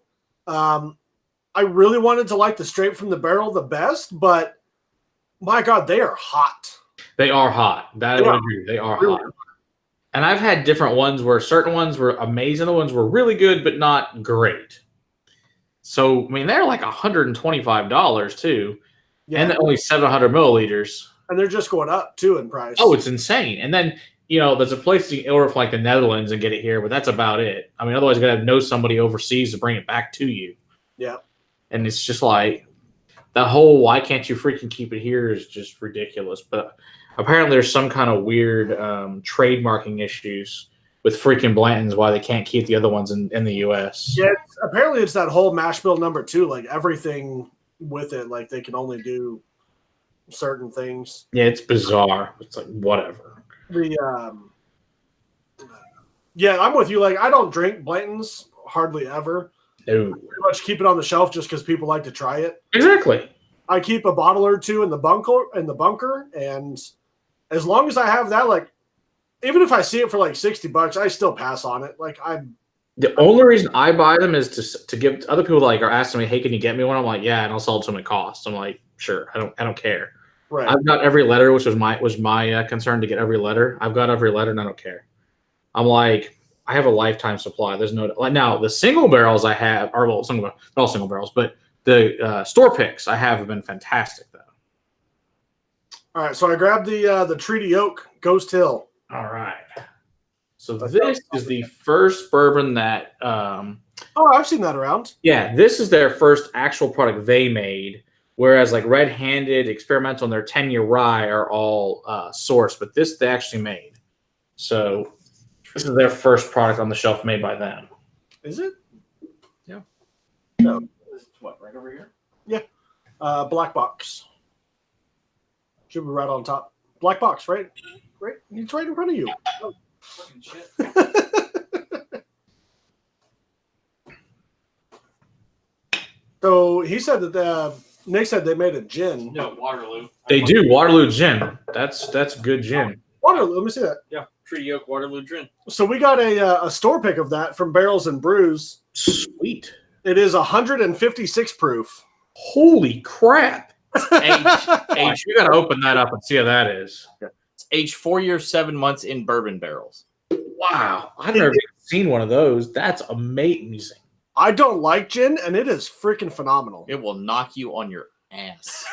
I really wanted to like the straight from the barrel the best, but my God, they are hot. They are hot. That I would agree. They are really hot. And I've had different ones where certain ones were amazing, the ones were really good, but not great. So, I mean, they're like $125 too, and only 700 milliliters. And they're just going up too in price. Oh, it's insane. And then, there's a place you can order from like the Netherlands and get it here, but that's about it. I mean, otherwise you got to know somebody overseas to bring it back to you. Yeah. And it's just like that whole why can't you freaking keep it here is just ridiculous. But apparently there's some kind of weird trademarking issues with freaking Blanton's why they can't keep the other ones in the U.S. Yeah, apparently it's that whole mash bill number 2, like everything with it, like they can only do certain things. Yeah, it's bizarre. It's like whatever. Yeah, I'm with you. Like I don't drink Blanton's hardly ever. No. Pretty much keep it on the shelf just because people like to try it. Exactly. I keep a bottle or two in the bunker, and as long as I have that, like even if I see it for like $60, I still pass on it. Like the only reason I buy them is to give other people like are asking me, hey, can you get me one? I'm like, yeah, and I'll sell it to them at cost. I'm like, sure, I don't care. Right. I've got every letter, which was my concern to get every letter. I've got every letter, and I don't care. I'm like, I have a lifetime supply. There's no like now the single barrels I have are all single barrels, but the store picks I have been fantastic though. All right, so I grabbed the Treaty Oak Ghost Hill. All right. So this is the first bourbon that. I've seen that around. Yeah, this is their first actual product they made. Whereas like Red Handed, Experimental, and their 10-year rye are all sourced, but this they actually made. So this is their first product on the shelf made by them. Is it? Yeah. No. What, right over here? Yeah. Black box. Should be right on top. Black box, right? Right? It's right in front of you. Oh, fucking shit. So he said that Nick said they made a gin. No, Waterloo. They do Waterloo gin. That's good gin. Waterloo, let me see that. Yeah, Treaty Oak Waterloo gin. So we got a store pick of that from Barrels and Brews. Sweet. It is 156 proof. Holy crap! Age. You got to open that up and see how that is. It's aged 4 years, 7 months in bourbon barrels. Wow, I've never seen one of those. That's amazing. I don't like gin, and it is freaking phenomenal. It will knock you on your ass.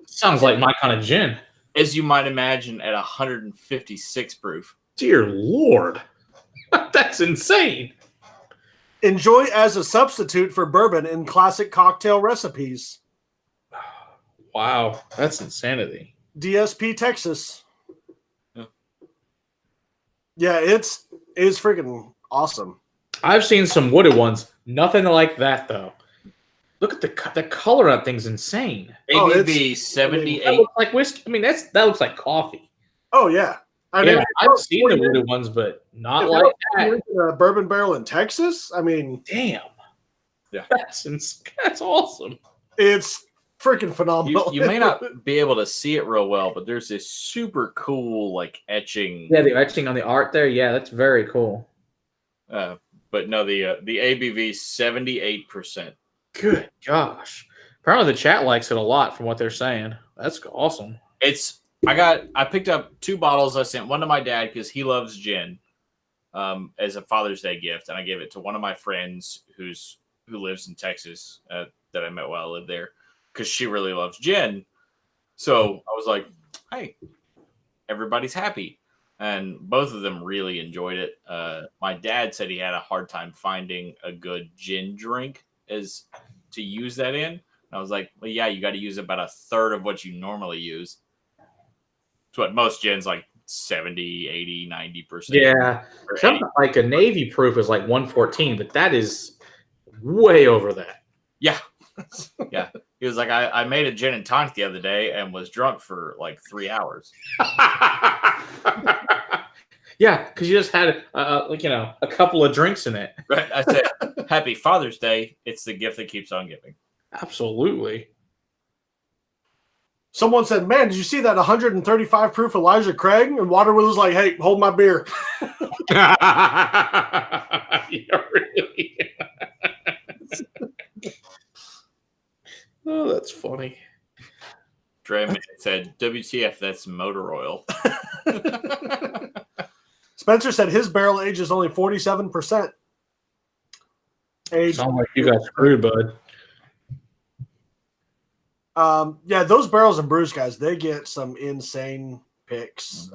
Sounds like my kind of gin. As you might imagine, at 156 proof. Dear Lord, that's insane. Enjoy as a substitute for bourbon in classic cocktail recipes. Wow, that's insanity. DSP Texas. Yeah, it's freaking awesome. I've seen some wooded ones. Nothing like that, though. Look at the color of that thing's insane. ABV 78. That looks like whiskey. I mean, that looks like coffee. Oh, yeah. I mean, I've seen the wooded ones, but not like that. A bourbon barrel in Texas? I mean, damn. Yeah. That's awesome. It's freaking phenomenal. You may not be able to see it real well, but there's this super cool, like, etching. Yeah, the etching on the art there. Yeah, that's very cool. But no, the ABV 78%. Good gosh. Apparently the chat likes it a lot from what they're saying. That's awesome. It's I picked up 2 bottles. I sent one to my dad because he loves gin, as a Father's Day gift, and I gave it to one of my friends who lives in Texas, that I met while I lived there, because she really loves gin. So I was like, hey, everybody's happy. And both of them really enjoyed it. My dad said he had a hard time finding a good gin drink as to use that in. And I was like, well, yeah, you got to use about a third of what you normally use. It's what most gins, like 70, 80, 90%. Yeah, something like a Navy proof is like 114, but that is way over that. Yeah. Yeah. He was like, I made a gin and tonic the other day and was drunk for like 3 hours. Yeah, because you just had a couple of drinks in it. Right. I said, happy Father's Day. It's the gift that keeps on giving. Absolutely. Someone said, man, did you see that 135 proof Elijah Craig? And Waterwood was like, hey, hold my beer. Yeah, really. Oh, that's funny. Dre said, WTF, that's motor oil. Spencer said his barrel age is only 47%. Age. Sound like you got screwed, bud. Yeah, those barrels and brews, guys, they get some insane picks.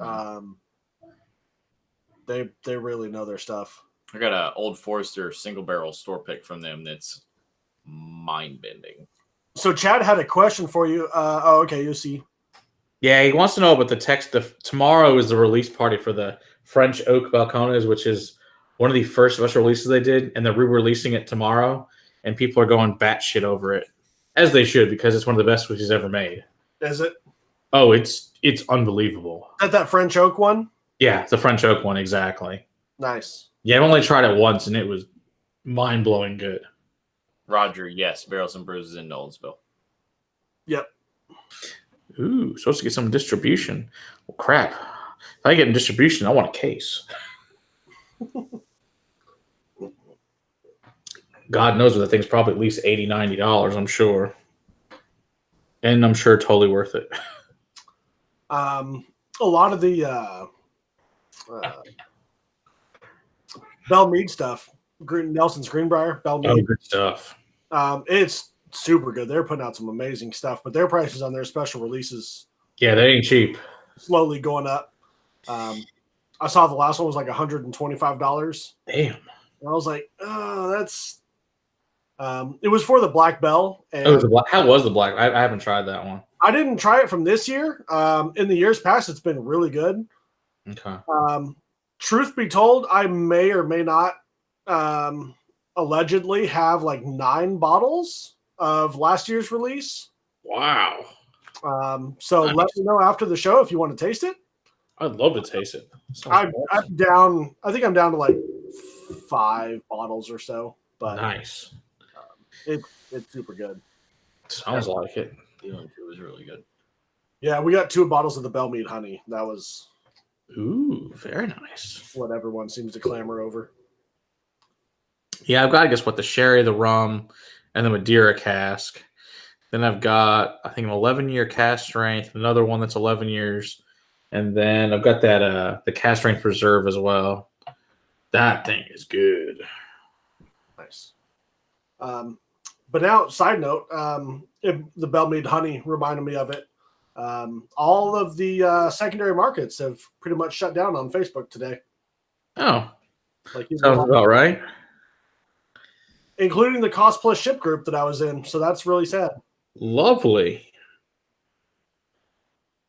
They really know their stuff. I got an Old Forester single barrel store pick from them that's mind bending. So Chad had a question for you. Okay, you see. Yeah, he wants to know about the text. Tomorrow is the release party for the French Oak Balcones, which is one of the first special releases they did, and they're re-releasing it tomorrow, and people are going batshit over it, as they should, because it's one of the best whiskeys ever made. Is it? Oh, it's unbelievable. Is that French Oak one? Yeah, it's the French Oak one, exactly. Nice. Yeah, I've only tried it once, and it was mind-blowing good. Roger, yes, Barrels and Bruises in Nolensville. Yep. Ooh, supposed to get some distribution. Well, crap. If I get in distribution, I want a case. God knows what that thing's probably at least $80, $90, I'm sure. And I'm sure totally worth it. A lot of the Bell Mead stuff, Nelson's Greenbrier, Bell Mead. Oh, good stuff. It's super good. They're putting out some amazing stuff, but their prices on their special releases, Yeah, they ain't cheap. slowly going up. I saw the last one was like $125. Damn. And I was like, oh, that's. It was for the Black Bell. And How was the black? I haven't tried that one. I didn't try it from this year. In the years past, it's been really good. Okay. Truth be told, I may or may not allegedly have like 9 bottles of last year's release. Wow. So Nice. let me know after the show if you want to taste it. I'd love to taste it. I'm down. I think I'm down to like 5 bottles or so, but Nice. it's super good. Sounds like it. It was really good. Yeah, we got 2 bottles of the Bell Mead honey. That was Ooh, very nice. what everyone seems to clamor over. Yeah, I've got, I guess, the sherry, the rum, and the Madeira cask. Then I've got, I think, an 11-year cask strength, another one that's 11 years. And then I've got that the cask strength reserve as well. That thing is good. Nice. But now, side note, the Bell Mead honey reminded me of it. All of the secondary markets have pretty much shut down on Facebook today. Oh, Like sounds about right. Including the Cost Plus Ship group that I was in. So that's really sad. Lovely.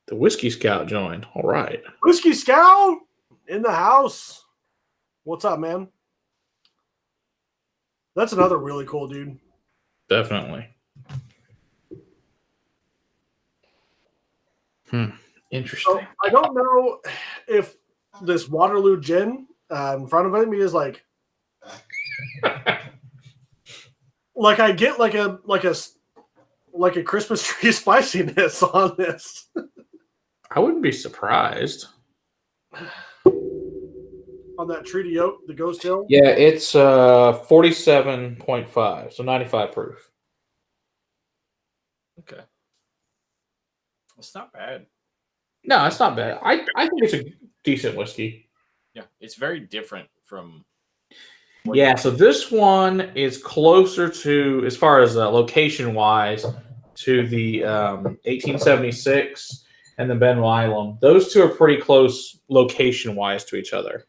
The Whiskey Scout joined. All right. Whiskey Scout in the house. What's up, man? That's another really cool dude. Definitely. Interesting. So I don't know if this Waterloo gin in front of me is like I get like a Christmas tree spiciness on this. I wouldn't be surprised. On that Treaty Oak, the Ghost Hill. Yeah, it's 47.5, so 95 proof. Okay. It's not bad. No, it's not bad. I think it's a decent whiskey. Yeah, it's very different from. Yeah, so this one is closer to, as far as location wise, to the 1876 and the Ben Wylam. Those two are pretty close location wise to each other.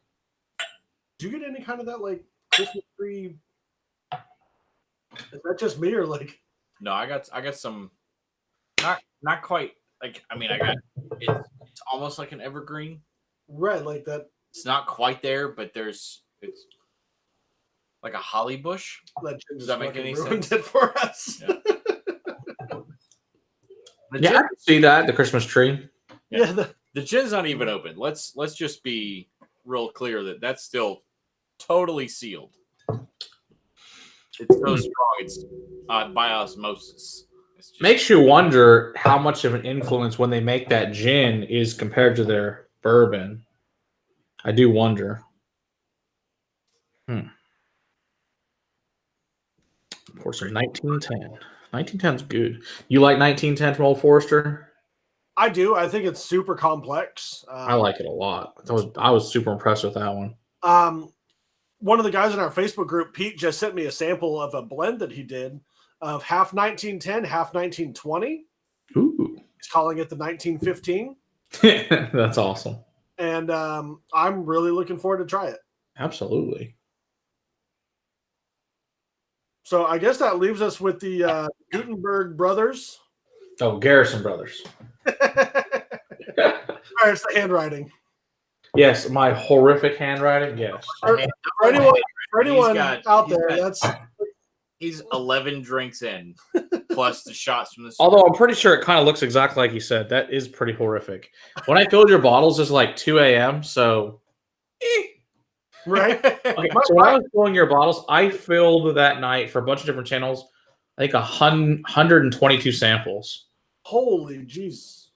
Do you get any kind of that like Christmas tree? Is that just me or like? No, I got some. Not quite. Like I mean, I got it's almost like an evergreen. Right, like that. It's not quite there, but it's like a holly bush. Does that make any ruined sense? It for us. Yeah. Yeah, I can see that, the Christmas tree. Yeah. The gin's not even open. Let's just be real clear that that's still totally sealed. It's so strong. It's by osmosis. Makes you wonder how much of an influence when they make that gin is compared to their bourbon. I do wonder. Forster 1910. 1910's good. You like 1910 from Old Forester? I do. I think it's super complex. I like it a lot. I was super impressed with that one. One of the guys in our Facebook group, Pete, just sent me a sample of a blend that he did of half 1910, half 1920. Ooh. He's calling it the 1915. That's awesome. And I'm really looking forward to try it. Absolutely. So I guess that leaves us with the Gutenberg brothers. Oh, Garrison Brothers. All right, it's the handwriting. Yes, my horrific handwriting. Yes. For anyone out there, he's 11 drinks in, plus the shots from the. Although I'm pretty sure it kind of looks exactly like you said. That is pretty horrific. When I filled your bottles, it's like 2 a.m. So. Right. Okay, so when I was filling your bottles, I filled that night for a bunch of different channels, I think 122 samples. Holy jeez.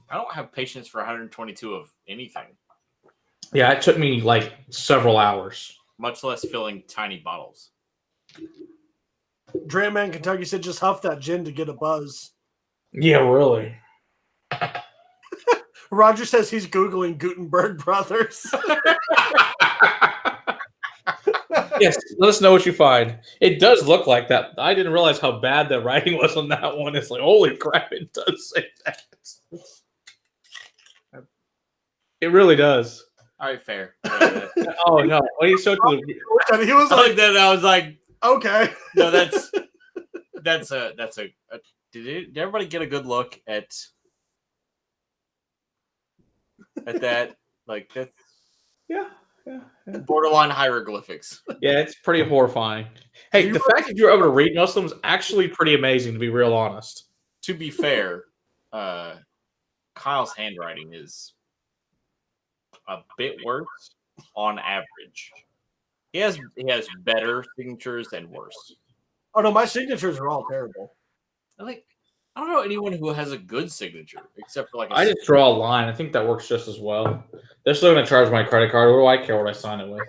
I don't have patience for 122 of anything. Yeah, it took me like several hours. Much less filling tiny bottles. Dram Man Kentucky said just huff that gin to get a buzz. Yeah, really. Roger says he's Googling Gutenberg brothers. Yes, let us know what you find. It does look like that. I didn't realize how bad the writing was on that one. It's like, holy crap, it does say that. It really does. All right, fair. Oh no! When he showed to the, he was like, I was like, okay. No, that's a. Did everybody get a good look at that? Like that's yeah. Borderline hieroglyphics. Yeah, it's pretty horrifying. Hey, the fact that you're able to read most of them is actually pretty amazing, to be real honest. To be fair, Kyle's handwriting is a bit worse on average. He has better signatures and worse. Oh no, my signatures are all terrible. I don't know anyone who has a good signature except for like. I just draw a line. I think that works just as well. They're still going to charge my credit card. What do I care what I sign it with?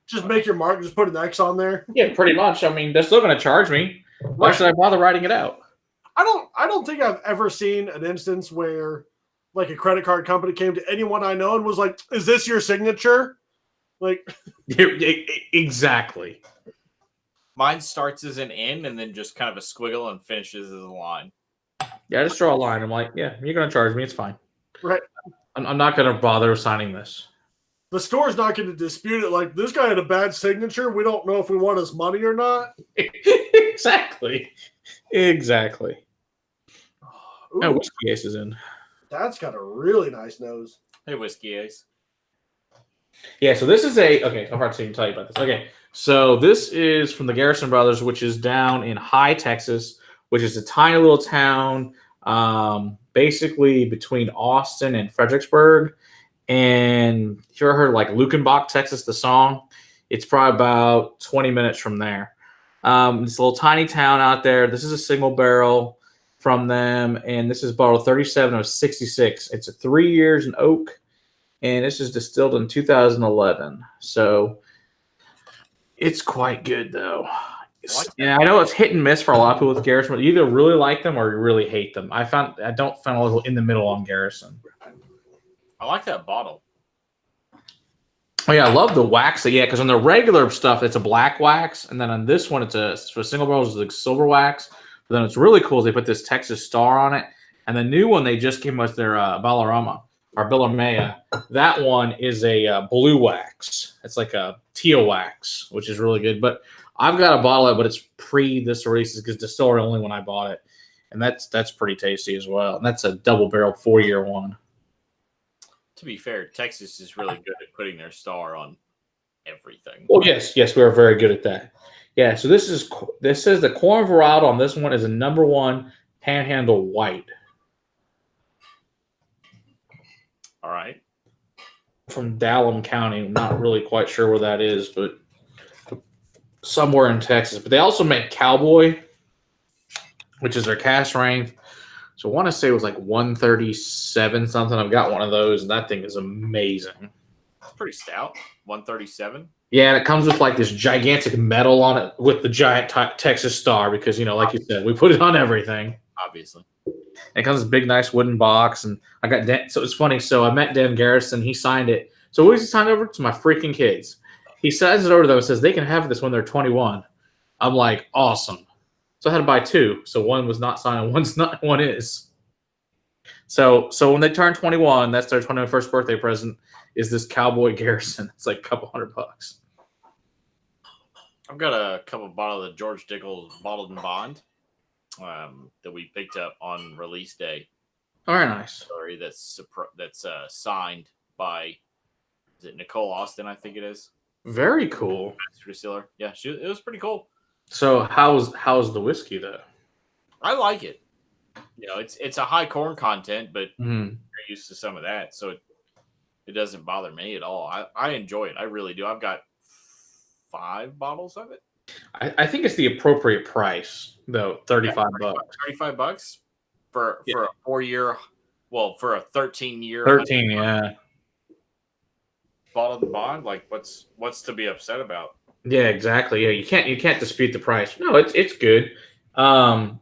Just make your mark. Just put an X on there. Yeah, pretty much. I mean, they're still going to charge me. Why should I bother writing it out? I don't think I've ever seen an instance where like a credit card company came to anyone I know and was like, "Is this your signature?" Like, exactly. Mine starts as an N and then just kind of a squiggle and finishes as a line. Yeah, I just draw a line. I'm like, yeah, you're going to charge me. It's fine. Right. I'm not going to bother signing this. The store's not going to dispute it. Like, this guy had a bad signature. We don't know if we want his money or not. Exactly. Ooh, Oh, Whiskey Ace is in. That's got a really nice nose. Hey, Whiskey Ace. Yeah, so this is okay, I'll have to tell you about this. Okay, so this is from the Garrison Brothers, which is down in High, Texas, which is a tiny little town, basically between Austin and Fredericksburg. And you ever heard like Lukenbach, Texas, the song? It's probably about 20 minutes from there. It's a little tiny town out there. This is a single barrel from them, and this is bottle 37 of 66. It's a 3 years in oak, and this is distilled in 2011. So it's quite good, though. Yeah, I know it's hit and miss for a lot of people with Garrison, but you either really like them or you really hate them. I don't find a little in the middle on Garrison. I like that bottle. Oh yeah, I love the wax. Yeah, because on the regular stuff, it's a black wax, and then on this one, for single barrels, it's like silver wax. But then it's really cool. They put this Texas star on it, and the new one they just came with their Ballarama or Bellarmea. That one is a blue wax. It's like a teal wax, which is really good. But I've got a bottle of it, but it's pre this release because distillery only when I bought it, and that's pretty tasty as well. And that's a double barrel 4-year one. To be fair, Texas is really good at putting their star on everything. Well, yes, we are very good at that. Yeah, so this says the corn varietal on this one is a #1 Panhandle White. All right. From Dallam County. I'm not really quite sure where that is, but somewhere in Texas. But they also make Cowboy, which is their cask strength. So I want to say it was like 137 something. I've got one of those, and that thing is amazing. It's pretty stout. 137. Yeah, and it comes with like this gigantic medal on it with the giant Texas star because, like you said, we put it on everything. Obviously. And it comes with this big, nice wooden box. And I got so it's funny. So I met Dan Garrison. He signed it. So what does he sign over to? My freaking kids. He signs it over to them and says they can have this when they're 21. I'm like, awesome. So I had to buy 2. So one was not signed and one is. So when they turn 21, that's their 21st birthday present, is this Cowboy Garrison. It's like a couple $100. I've got a couple bottles of George Dickel's Bottled and Bond that we picked up on release day. Very nice. Sorry, that's signed by, is it Nicole Austin? I think it is. Very cool. Master distiller. Yeah, it was pretty cool. So how's the whiskey though? I like it. It's a high corn content, but you're used to some of that, so it doesn't bother me at all. I enjoy it. I really do. I've got 5 bottles of it. I think it's the appropriate price though. $35. $35 for a 4-year. Well, for a 13-year. 13, yeah. Bottled and Bond. Like, what's to be upset about? Yeah, exactly. Yeah, you can't dispute the price. No, it's good.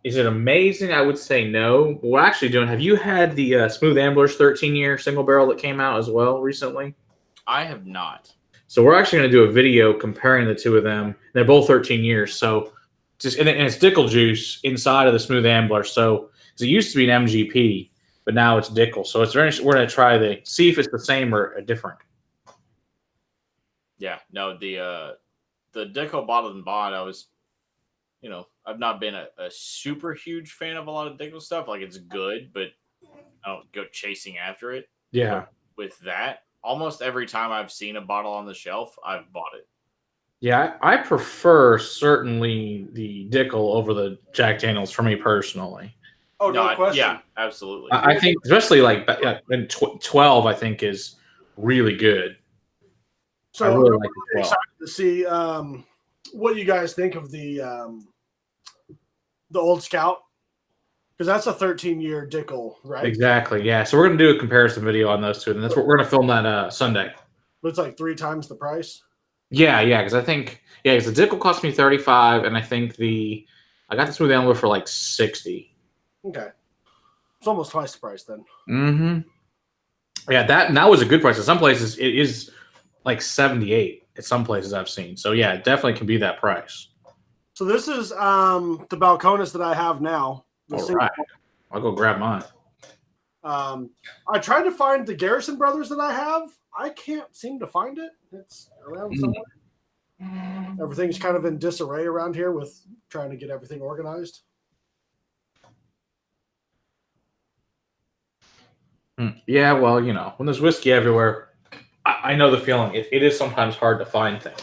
Is it amazing? I would say no. But we're actually doing. Have you had the Smooth Ambler's 13-year single barrel that came out as well recently? I have not. So we're actually going to do a video comparing the two of them. They're both 13 years. So and it's Dickel juice inside of the Smooth Ambler. So it used to be an MGP, but now it's Dickel. So it's very interesting. We're going to try see if it's the same or different. Yeah, no, the Dickel Bottled and Bond, I was, I've not been a super huge fan of a lot of Dickel stuff. Like, it's good, but I don't go chasing after it. Yeah. With that, almost every time I've seen a bottle on the shelf, I've bought it. Yeah, I prefer certainly the Dickel over the Jack Daniels for me personally. Oh, no question. Yeah, absolutely. I think especially like in 12, I think is really good. So I really I'm like really excited to see what you guys think of the Old Scout, because that's a 13-year Dickel, right? Exactly. Yeah. So we're gonna do a comparison video on those two, and that's what we're gonna film that Sunday. But it's like 3 times the price. Yeah, because I think because the Dickel cost me $35, and I think I got the Smooth Ambler for like $60. Okay, it's almost twice the price then. Mm-hmm. Yeah, that was a good price. In some places, it is like $78 at some places I've seen. So yeah, it definitely can be that price. So this is the Balcones that I have now. All right, I'll go grab mine. I tried to find the Garrison Brothers that I have. I can't seem to find it. It's around somewhere. Everything's kind of in disarray around here with trying to get everything organized. Yeah, well, when there's whiskey everywhere, I know the feeling. It is sometimes hard to find things,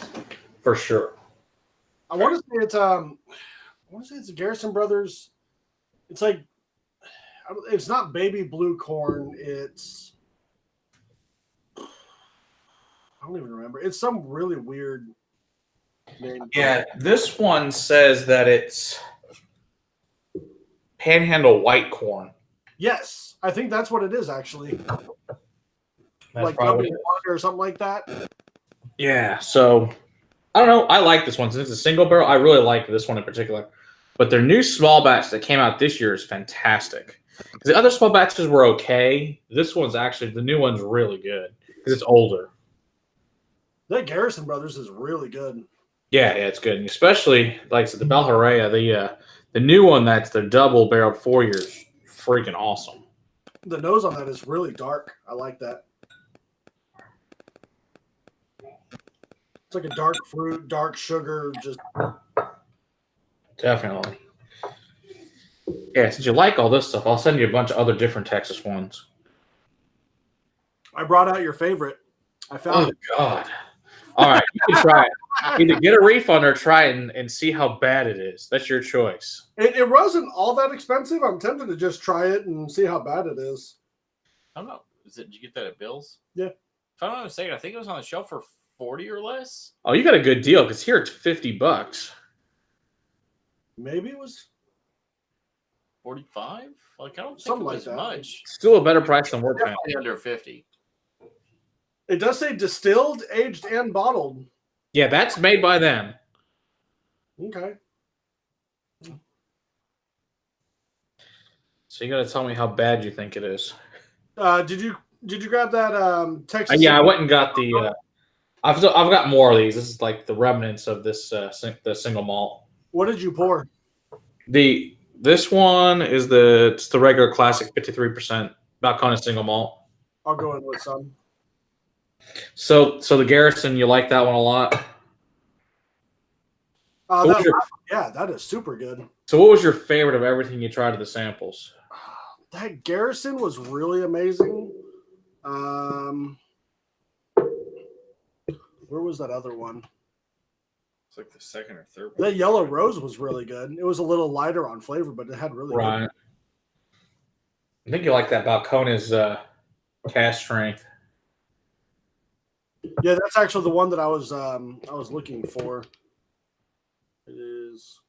for sure. I want to say it's the Garrison Brothers. It's like, it's not baby blue corn. It's, I don't even remember. It's some really weird name. Yeah, this one says that it's Panhandle white corn. Yes, I think that's what it is actually. That's like gummy water or something like that. Yeah, so I don't know. I like this one. Since it's a single barrel, I really like this one in particular. But their new small batch that came out this year is fantastic. Because the other small batches were okay. This one's actually, the new one's really good. Because it's older. That Garrison Brothers is really good. Yeah, it's good. And especially, like I said, the Belharrea, the new one that's the double barreled 4 years, freaking awesome. The nose on that is really dark. I like that. It's like a dark fruit, dark sugar, just Definitely. Yeah, since you like all this stuff, I'll send you a bunch of other different Texas ones. I brought out your favorite. I found it. God. All right, you can try it. Either get a refund or try it and see how bad it is. That's your choice. It wasn't all that expensive. I'm tempted to just try it and see how bad it is. I don't know. Did you get that at Bill's? Yeah. If I'm not mistaken, I think it was on the shelf for 40 or less. Oh, you got a good deal because here it's $50. Maybe it was 45? Like, I don't think something it like was that. much. Still a better price than we're paying. Definitely under 50. It does say distilled, aged, and bottled. Yeah, that's made by them. Okay. So you got to tell me how bad you think it is. Did you grab that Texas? Yeah, I went and got the. I've got more of these. This is like the remnants of this the single malt. What did you pour? This one is it's the regular classic 53% Balcones single malt. I'll go in with some. So the Garrison, you like that one a lot? That is super good. So what was your favorite of everything you tried of the samples? That Garrison was really amazing. Where was that other one? It's like the second or third one. That Yellow Rose was really good. It was a little lighter on flavor, but it had really Right. good. I think you like that Balcones cast strength. Yeah, that's actually the one that I was looking for. It is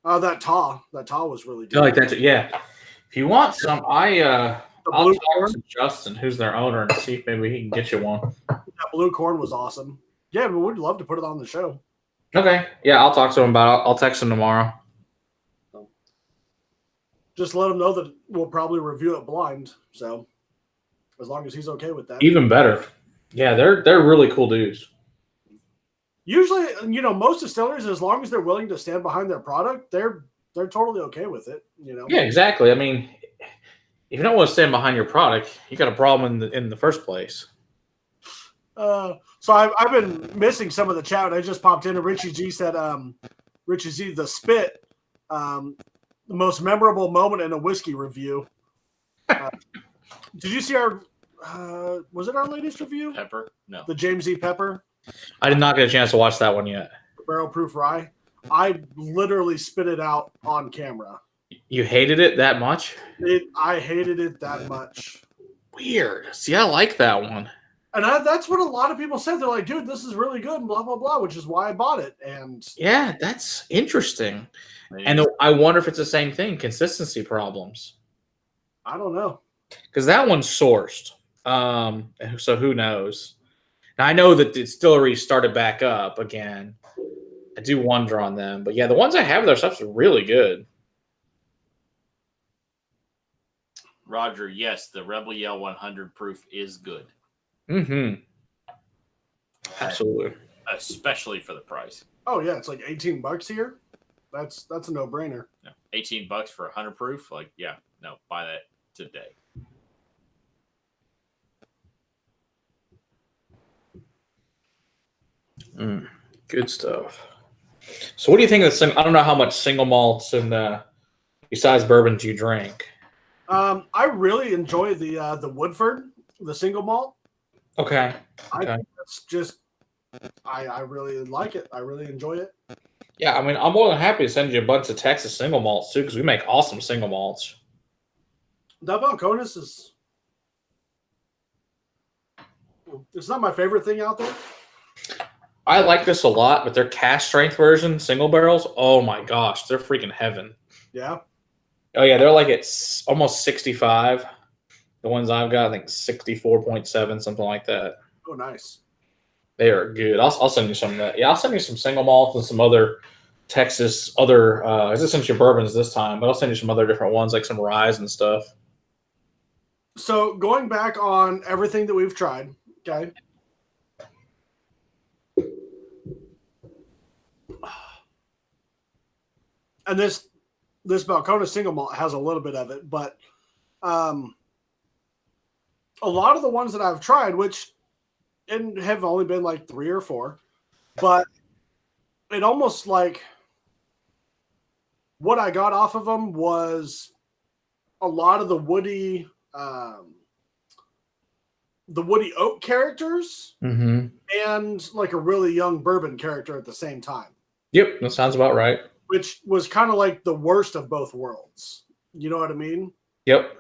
that Taw. That Taw was really good. You like that? Yeah. If you want some, I'll blue talk corn? to Justin, who's their owner, and see if maybe he can get you one. That blue corn was awesome. Yeah, but we'd love to put it on the show. Okay. Yeah, I'll talk to him about it. I'll text him tomorrow. Just let him know that we'll probably review it blind. So as long as he's okay with that. Even better. Yeah, they're really cool dudes. Usually, most distilleries, as long as they're willing to stand behind their product, they're totally okay with it. Yeah, exactly. I mean, if you don't want to stand behind your product, you got a problem in the first place. So I've been missing some of the chat. I just popped in, and Richie G said, "Richie G, the spit, the most memorable moment in a whiskey review." Did you see our? Was it our latest review? Pepper? No. The James E. Pepper. I did not get a chance to watch that one yet. Barrel proof rye. I literally spit it out on camera. You hated it that much? I hated it that much. Weird. See, I like that one. And that's what a lot of people said. They're like, dude, this is really good, and blah, blah, blah, which is why I bought it. And yeah, that's interesting. Maybe. And I wonder if it's the same thing, consistency problems. I don't know. Because that one's sourced. So who knows? Now, I know that the distillery started back up again. I do wonder on them. But yeah, the ones I have, their stuff's really good. Roger, yes, the Rebel Yell 100 proof is good. Mm-hmm. Absolutely. Especially for the price. Oh yeah, it's like $18 here. That's a no-brainer. Yeah. $18 for 100 proof? Like, yeah, no, buy that today. Good stuff. So what do you think of I don't know how much single malts and besides bourbon do you drink? I really enjoy the Woodford, the single malt. Okay. I think that's just I really like it. I really enjoy it. Yeah, I mean, I'm more than happy to send you a bunch of Texas single malts too, because we make awesome single malts. That Balcones is it's not my favorite thing out there. I like this a lot, but their cast strength version, single barrels, oh my gosh, they're freaking heaven. Yeah. Oh yeah, they're like at almost 65. The ones I've got, I think 64.7, something like that. Oh, nice. They are good. I'll send you some of that. Yeah, I'll send you some single malts and some other Texas, I just sent you bourbons this time, but I'll send you some other different ones, like some ryes and stuff. So going back on everything that we've tried, okay. And this Balcones single malt has a little bit of it, but a lot of the ones that I've tried, which have only been like 3 or 4, but it almost like what I got off of them was a lot of the woody oak characters and like a really young bourbon character at the same time. Yep, that sounds about right. Which was kind of like the worst of both worlds. You know what I mean? Yep.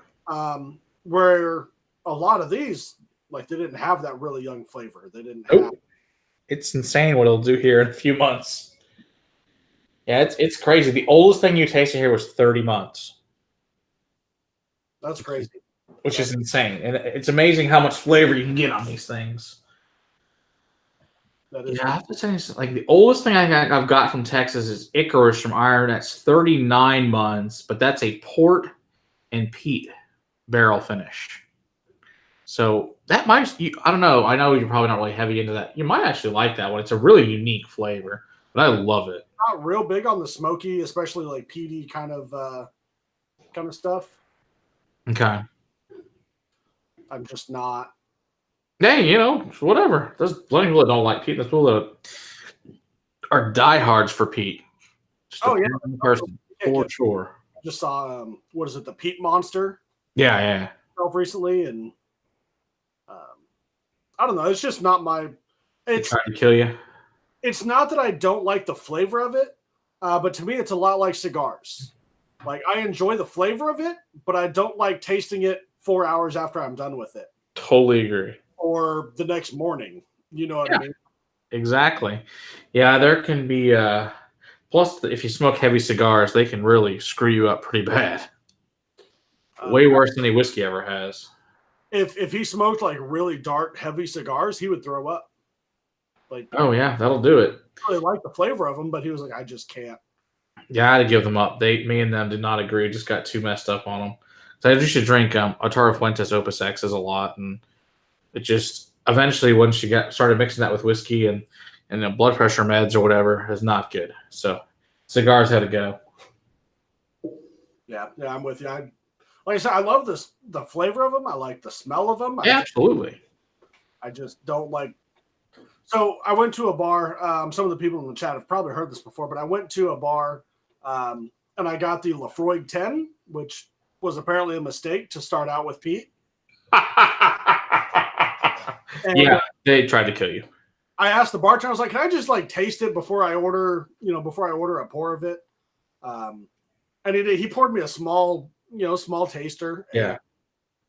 Where a lot of these, like, they didn't have that really young flavor. They didn't have. It's insane what it'll do here in a few months. Yeah, it's crazy. The oldest thing you tasted here was 30 months. That's crazy. Which is insane. And it's amazing how much flavor you can get on these things. That is I have to tell you, like the oldest thing I've got from Texas is Icarus from Iron. That's 39 months, but that's a port and peat barrel finish. So that might, I don't know. I know you're probably not really heavy into that. You might actually like that one. It's a really unique flavor, but I love it. Not real big on the smoky, especially like peaty kind of stuff. Okay. I'm just not. Hey, whatever. There's plenty of people that don't like peat. There's people that are diehards for peat. Just person for sure. I just saw what is it, the Peat Monster? Yeah. Recently, and I don't know. It's just not my. It's trying to kill you. It's not that I don't like the flavor of it, but to me, it's a lot like cigars. Like I enjoy the flavor of it, but I don't like tasting it 4 hours after I'm done with it. Totally agree. Or the next morning. You know what I mean? Exactly. Yeah, there can be plus if you smoke heavy cigars, they can really screw you up pretty bad. Way worse than any whiskey ever has. If he smoked like really dark, heavy cigars, he would throw up. Like, oh yeah, that'll do it. I really like the flavor of them, but he was like, I just can't. Yeah, I had to give them up. Me and them did not agree. Just got too messed up on them. So I used to drink Atara Fuentes Opus X's a lot, and it just eventually once you started mixing that with whiskey and the blood pressure meds or whatever is not good. So cigars had to go. Yeah, I'm with you. Like I said, I love the flavor of them. I like the smell of them. Absolutely. I just don't like. So I went to a bar. Some of the people in the chat have probably heard this before, but I went to a bar and I got the Lafroig 10, which was apparently a mistake to start out with peat. Yeah, they tried to kill you. I asked the bartender, I was like, can I just like taste it before I order a pour of it? And he poured me a small taster. Yeah.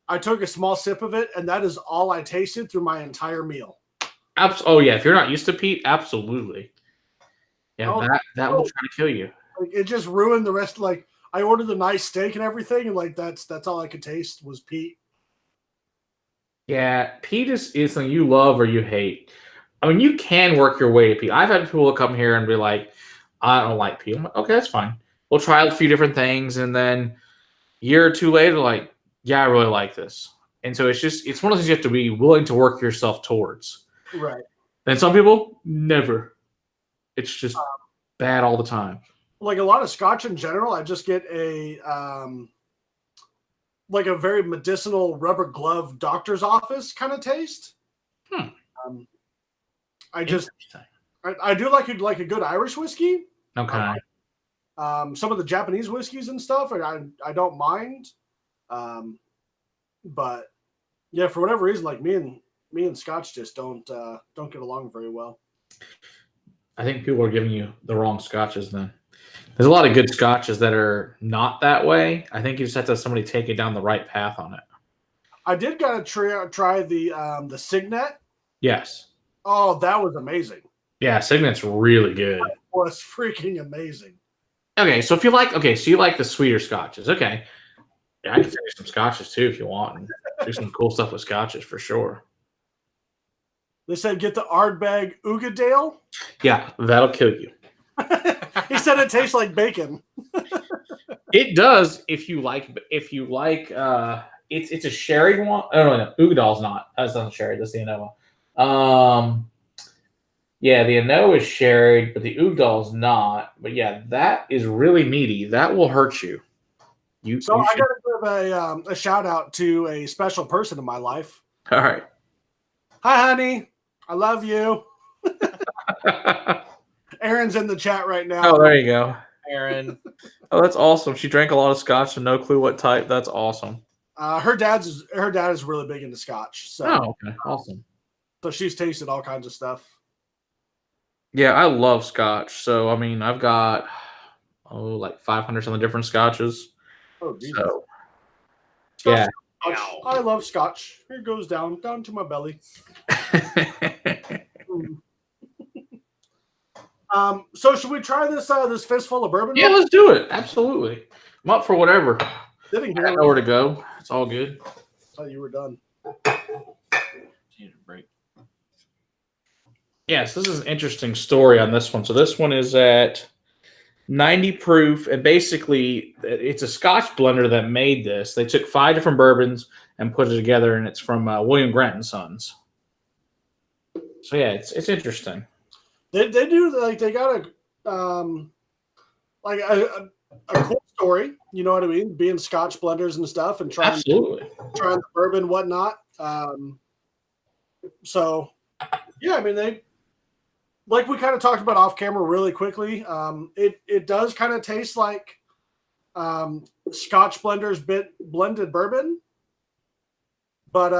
I took a small sip of it, and that is all I tasted through my entire meal. Oh yeah, if you're not used to peat, absolutely. Yeah, that will try to kill you. Like, it just ruined the rest. Like I ordered the nice steak and everything, and like that's all I could taste was peat. Yeah, peat is something you love or you hate. I mean, you can work your way to peat. I've had people come here and be like, I don't like peat. I'm like, okay, that's fine. We'll try a few different things, and then a year or two later, like, yeah, I really like this. And so it's one of those things you have to be willing to work yourself towards. Right. And some people, never. It's just bad all the time. Like a lot of scotch in general, I just get a like a very medicinal rubber glove doctor's office kind of taste. I do like a good Irish whiskey. Okay. Some of the Japanese whiskeys and stuff, I don't mind. But yeah, for whatever reason, like me and Scotch just don't get along very well. I think people are giving you the wrong scotches then. There's a lot of good scotches that are not that way. I think you just have to have somebody take it down the right path on it. I did gotta try the Signet. Yes. Oh, that was amazing. Yeah, Signet's really good. That was freaking amazing. Okay, so you like the sweeter scotches. Okay. Yeah, I can send you some scotches too if you want. And do some cool stuff with scotches for sure. They said get the Ardbeg Ugadale. Yeah, that'll kill you. He said it tastes like bacon. It does if you like it's a sherry one. Oh no, Ugadal's not. That's not sherry. That's the Anoa. Yeah, the Anoa is sherry, but the Ugadal's not. But yeah, that is really meaty. That will hurt you. I got to give a shout out to a special person in my life. All right. Hi, honey. I love you. Erin's in the chat right now. Oh, there you go. Erin. Oh, that's awesome. She drank a lot of scotch and no clue what type. That's awesome. Her dad is really big into scotch. So, okay. Awesome. So she's tasted all kinds of stuff. Yeah, I love scotch. So, I mean, I've got, like 500 something different scotches. Oh, Jesus. So, Scotch, yeah. I love scotch. Here it goes down to my belly. So should we try this fistful of bourbon? Yeah, let's do it. Absolutely. I'm up for whatever. Sitting here. I know where to go. It's all good. I thought you were done. Need a break. Yes, this is an interesting story on this one. So this one is at 90 proof, and basically it's a Scotch blender that made this. They took 5 different bourbons and put it together, and it's from William Grant and Sons. So yeah, it's interesting. They do like they got a cool story. You know what I mean? Being Scotch blenders and stuff, and trying the bourbon, whatnot. So yeah, I mean they. Like we kind of talked about off camera really quickly, it does kind of taste like Scotch blended bourbon, but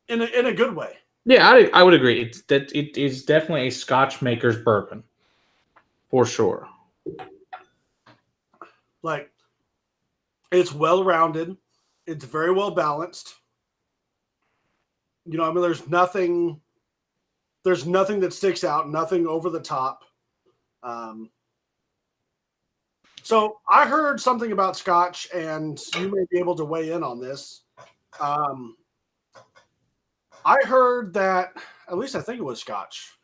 in a good way. Yeah, I would agree. It is definitely a Scotch maker's bourbon, for sure. Like it's well rounded, it's very well balanced. You know, I mean, there's nothing that sticks out, nothing over the top. So I heard something about Scotch, and you may be able to weigh in on this. I heard that, at least I think it was Scotch,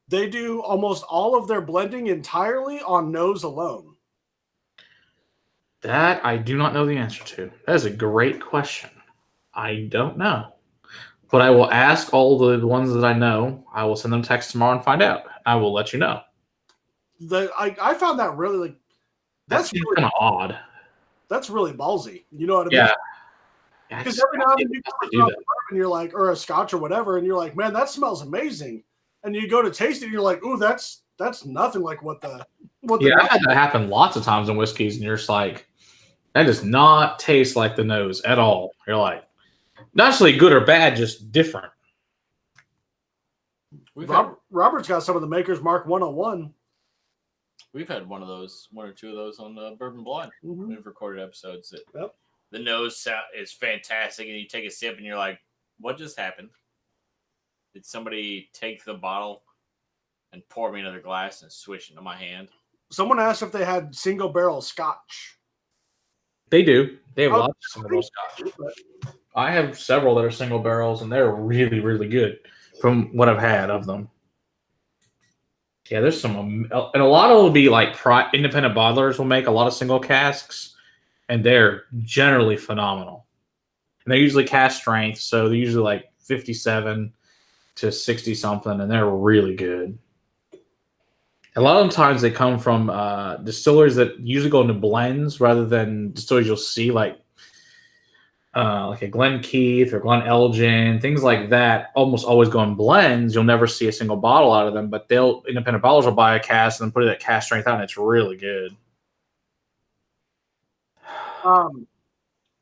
they do almost all of their blending entirely on nose alone. That I do not know the answer to. That is a great question. I don't know. But I will ask all the ones that I know. I will send them a text tomorrow and find out. I will let you know. I found that really that's really kind of odd. That's really ballsy. You know what I mean? Yeah. Because every now and then you come across a bourbon, you're like, or a Scotch or whatever, and you're like, man, that smells amazing. And you go to taste it, and you're like, ooh, that's nothing like what the. I've had that happen lots of times in whiskeys, and you're just like, that does not taste like the nose at all. You're like, not necessarily good or bad, just different. Robert's got some of the Maker's Mark 101. We've had one or two of those on Bourbon Blind. Mm-hmm. We've recorded episodes that yep. The nose is fantastic, and you take a sip, and you're like, what just happened? Did somebody take the bottle and pour me another glass and swish it into my hand? Someone asked if they had single barrel Scotch. They do. They have lots of single barrel Scotch. I have several that are single barrels, and they're really, really good from what I've had of them. Yeah, there's some, and a lot of them will be like independent bottlers will make a lot of single casks, and they're generally phenomenal. And they're usually cask strength, so they're usually like 57 to 60 something, and they're really good. A lot of times they come from distilleries that usually go into blends rather than distilleries you'll see like a Glen Keith or Glen Elgin, things like that. Almost always go in blends. You'll never see a single bottle out of them, but independent bottlers will buy a cask and then put it at cask strength out, and it's really good.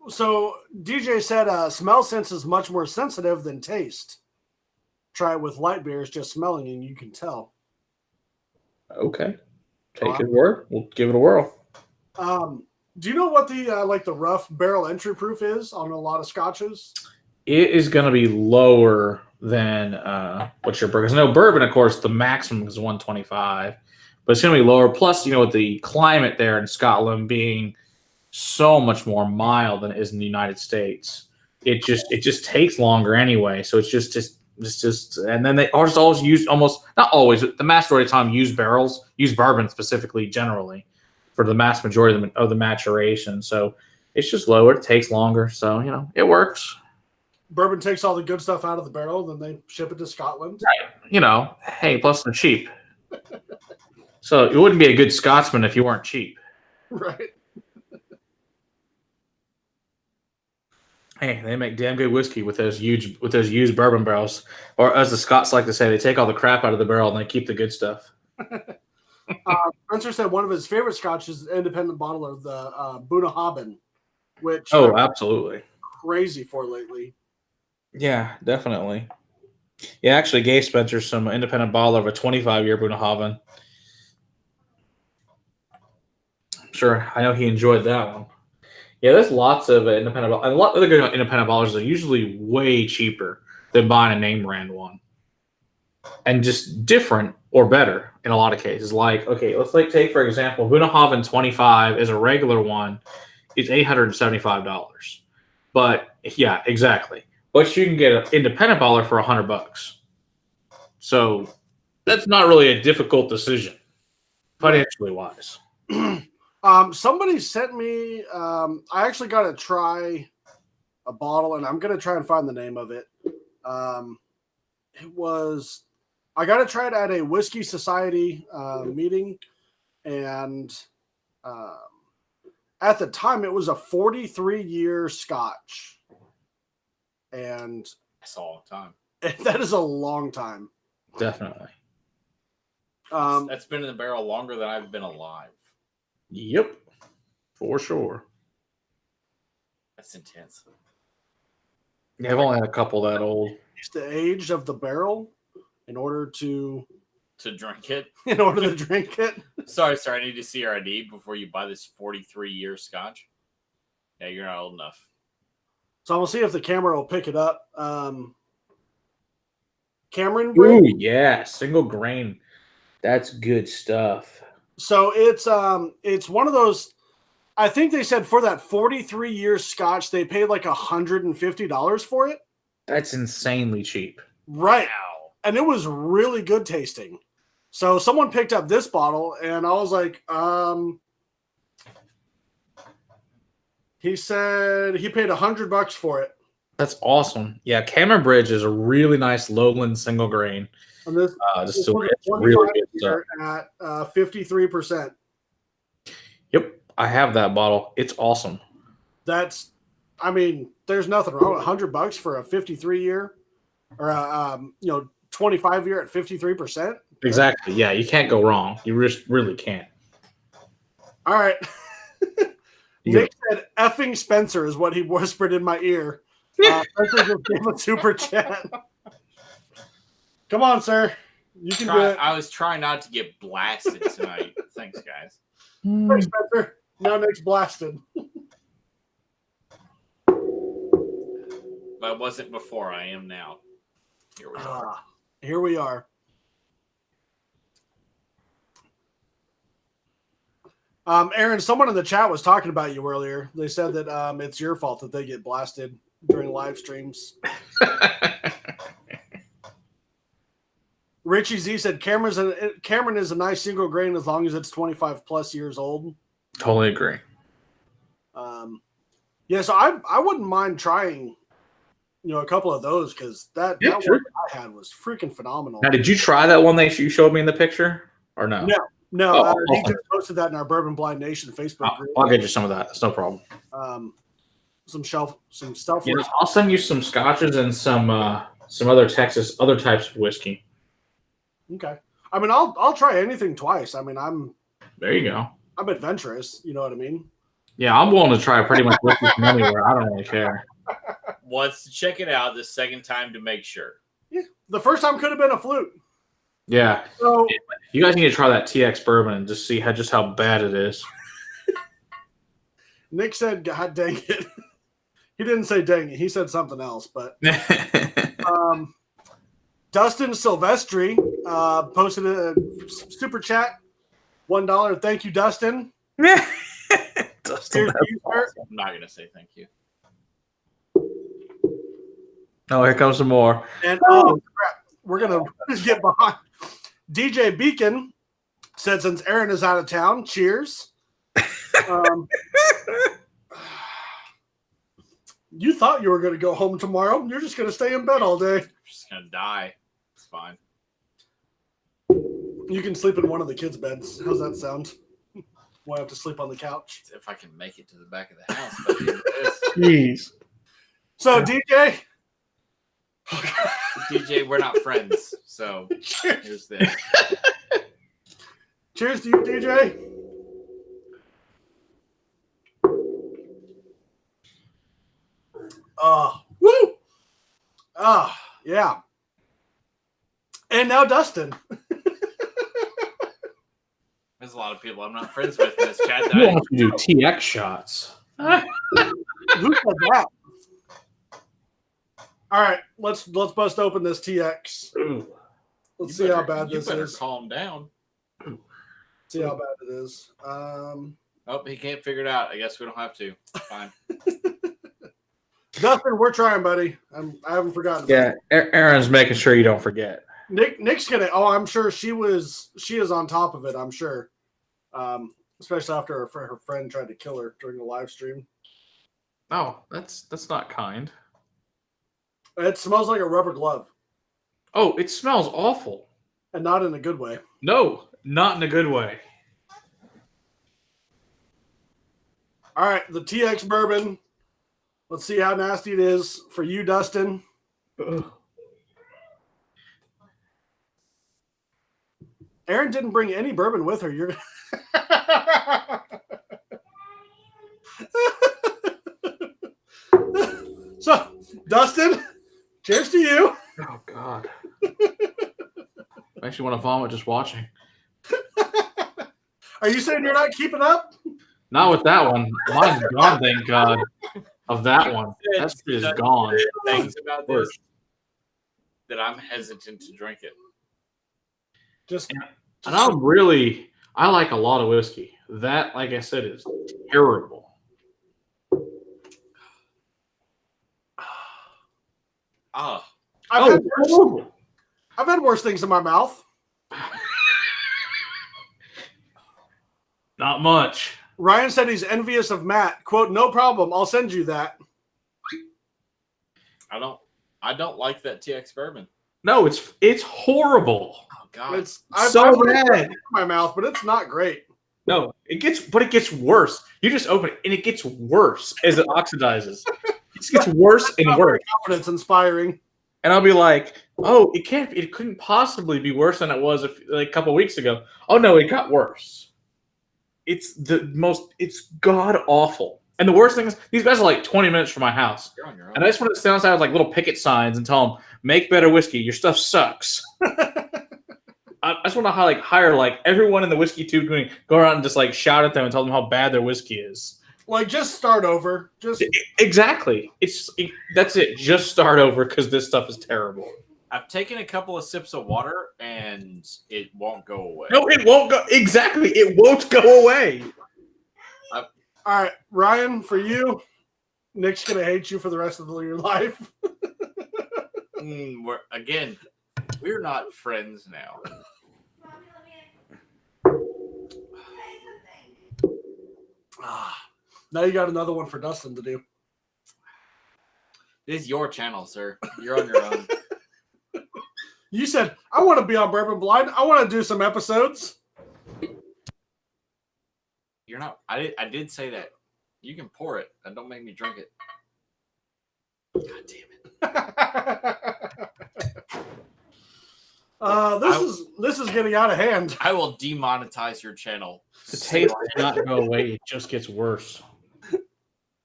So DJ said smell sense is much more sensitive than taste. Try it with light beers, just smelling, and you can tell. Okay. Take his word. We'll give it a whirl. Do you know what the rough barrel entry proof is on a lot of scotches? It is going to be lower than what's your bourbon? Because I know bourbon, of course, the maximum is 125, but it's going to be lower. Plus, with the climate there in Scotland being so much more mild than it is in the United States, it just takes longer anyway. So it's just and then they always use almost not always, but the majority of the time use bourbon specifically generally for the mass majority of the maturation. So it's just lower, it takes longer. So it works. Bourbon takes all the good stuff out of the barrel, then they ship it to Scotland. Right. Hey, plus they're cheap. So it wouldn't be a good Scotsman if you weren't cheap. Right. Hey, they make damn good whiskey with those used bourbon barrels. Or as the Scots like to say, they take all the crap out of the barrel and they keep the good stuff. Spencer said one of his favorite scotch is the independent bottle of the Bunnahabhain, which Absolutely. crazy for lately. Yeah, definitely. Yeah, actually gave Spencer some independent bottle of a 25-year Bunnahabhain. Sure, I know he enjoyed that one. Yeah, there's lots of independent, and a lot of the good independent ballers are usually way cheaper than buying a name brand one, and just different or better in a lot of cases. Like, okay, let's take for example, Bunnahabhain 25 is a regular one, it's $875. But yeah, exactly. But you can get an independent baller for $100. So that's not really a difficult decision, financially wise. Somebody sent me. I actually got to try a bottle, and I'm gonna try and find the name of it. I got to try it at a Whiskey Society meeting, and at the time it was a 43-year Scotch, and That's a long time. that is a long time. Definitely. That's been in the barrel longer than I've been alive. Yep, for sure. That's intense. Yeah, I've only had a couple that old. It's the age of the barrel in order to drink it. In order to drink it. Sorry. I need to see your ID before you buy this 43-year Scotch. Yeah, you're not old enough. So I'm gonna see if the camera will pick it up. Cameron. Ooh, yeah, single grain. That's good stuff. So it's one of those. I think they said for that 43-year Scotch, they paid like $150 for it. That's insanely cheap. Right. Wow. And it was really good tasting. So someone picked up this bottle, and I was like, he said he paid $100 for it. That's awesome. Yeah, Cameron Bridge is a really nice lowland single grain. And this it's really good stuff. At 53%. Yep, I have that bottle. It's awesome. There's nothing wrong with $100 for a 53-year or a 25-year at 53%. Exactly. Yeah, you can't go wrong. You really can't. All right. Nick said effing Spencer is what he whispered in my ear. Spencer just gave a super chat. Come on, sir. You can do it. I was trying not to get blasted tonight. Thanks, guys. Thanks, Spencer. Now Nick's blasted. But I wasn't before. I am now. Here we are. Here we are. Aaron, someone in the chat was talking about you earlier. They said that it's your fault that they get blasted during live streams. Richie Z said Cameron is a nice single grain as long as it's 25 plus years old. Totally agree. So I wouldn't mind trying, a couple of those because that one I had was freaking phenomenal. Now, did you try that one that you showed me in the picture or no? No. He just posted that in our Bourbon Blind Nation Facebook group. I'll get you some of that. That's no problem. Some stuff. Yeah, I'll send you some scotches and some other types of whiskey. Okay. I'll try anything twice. There you go. I'm adventurous. You know what I mean? Yeah, I'm willing to try pretty much whiskey from anywhere. I don't really care. Once to check it out, the second time to make sure. Yeah. The first time could have been a fluke. Yeah. So you guys need to try that TX bourbon and just see how bad it is. Nick said, God dang it. He didn't say dang it. He said something else, but Dustin Silvestri posted a super chat. $1. Thank you, Dustin. Dustin, I'm not going to say thank you. Oh, here comes some more. And oh crap, we're gonna get behind. DJ Beacon said, since Aaron is out of town, cheers. You thought you were going to go home tomorrow. You're just going to stay in bed all day. I'm just gonna die. It's fine. You can sleep in one of the kids' beds. How's that sound? Won't have to sleep on the couch. If I can make it to the back of the house. By the end of this. Jeez. So, DJ. DJ, we're not friends. So here's this. Cheers to you, DJ. Woo! Yeah. And now Dustin. There's a lot of people I'm not friends with in this chat. You want to do TX shots. Who said that? All right, let's bust open this TX. Ooh. Let's see how bad this You better is. calm down. See how bad it is. Oh, he can't figure it out. I guess we don't have to. Fine. Dustin, we're trying, buddy. I haven't forgotten. Yeah, Aaron's making sure you don't forget. Nick's gonna. Oh, I'm sure she is on top of it. I'm sure, especially after her friend tried to kill her during the live stream. Oh, that's not kind. It smells like a rubber glove, Oh, it smells awful. and not in a good way. No, not in a good way. All right, the TX bourbon. Let's see how nasty it is for you, Dustin. Ugh. Erin didn't bring any bourbon with her. You're so, Dustin, cheers to you. Oh God. I actually want to vomit just watching. Are you saying you're not keeping up? Not with that one. Mine's gone, thank God. Of that one. That shit is gone. Things about this that I'm hesitant to drink it. And I like a lot of whiskey. That, like I said, is terrible. Oh, I've had worse things in my mouth. Not much. Ryan said he's envious of Matt. Quote, no problem. I'll send you that. I don't like that TX bourbon. No, it's horrible. Oh God, I've So had worse bad. things in my mouth, but it's not great. No, it gets worse. You just open it and it gets worse as it oxidizes. It just gets worse and worse. Confidence inspiring. And I'll be like, oh, it couldn't possibly be worse than it was a couple weeks ago. Oh no, it got worse. It's god awful. And the worst thing is these guys are like 20 minutes from my house. you're on your own. And I just want to stand outside with like little picket signs and tell them, make better whiskey. Your stuff sucks. I just want to hire like everyone in the whiskey tube go around and just like shout at them and tell them how bad their whiskey is. Like, just start over. Just Exactly. That's it. Just start over because this stuff is terrible. I've taken a couple of sips of water and it won't go away. No, it won't go. Exactly. It won't go away. all right, Ryan, for you, Nick's gonna hate you for the rest of your life. We're not friends now. Now you got another one for Dustin to do. This is your channel, sir. You're on your own. You said, I want to be on Bourbon Blind. I want to do some episodes. You're not. I did say that. You can pour it. And don't make me drink it. God damn it. This is getting out of hand. I will demonetize your channel. The taste does not go away. It just gets worse.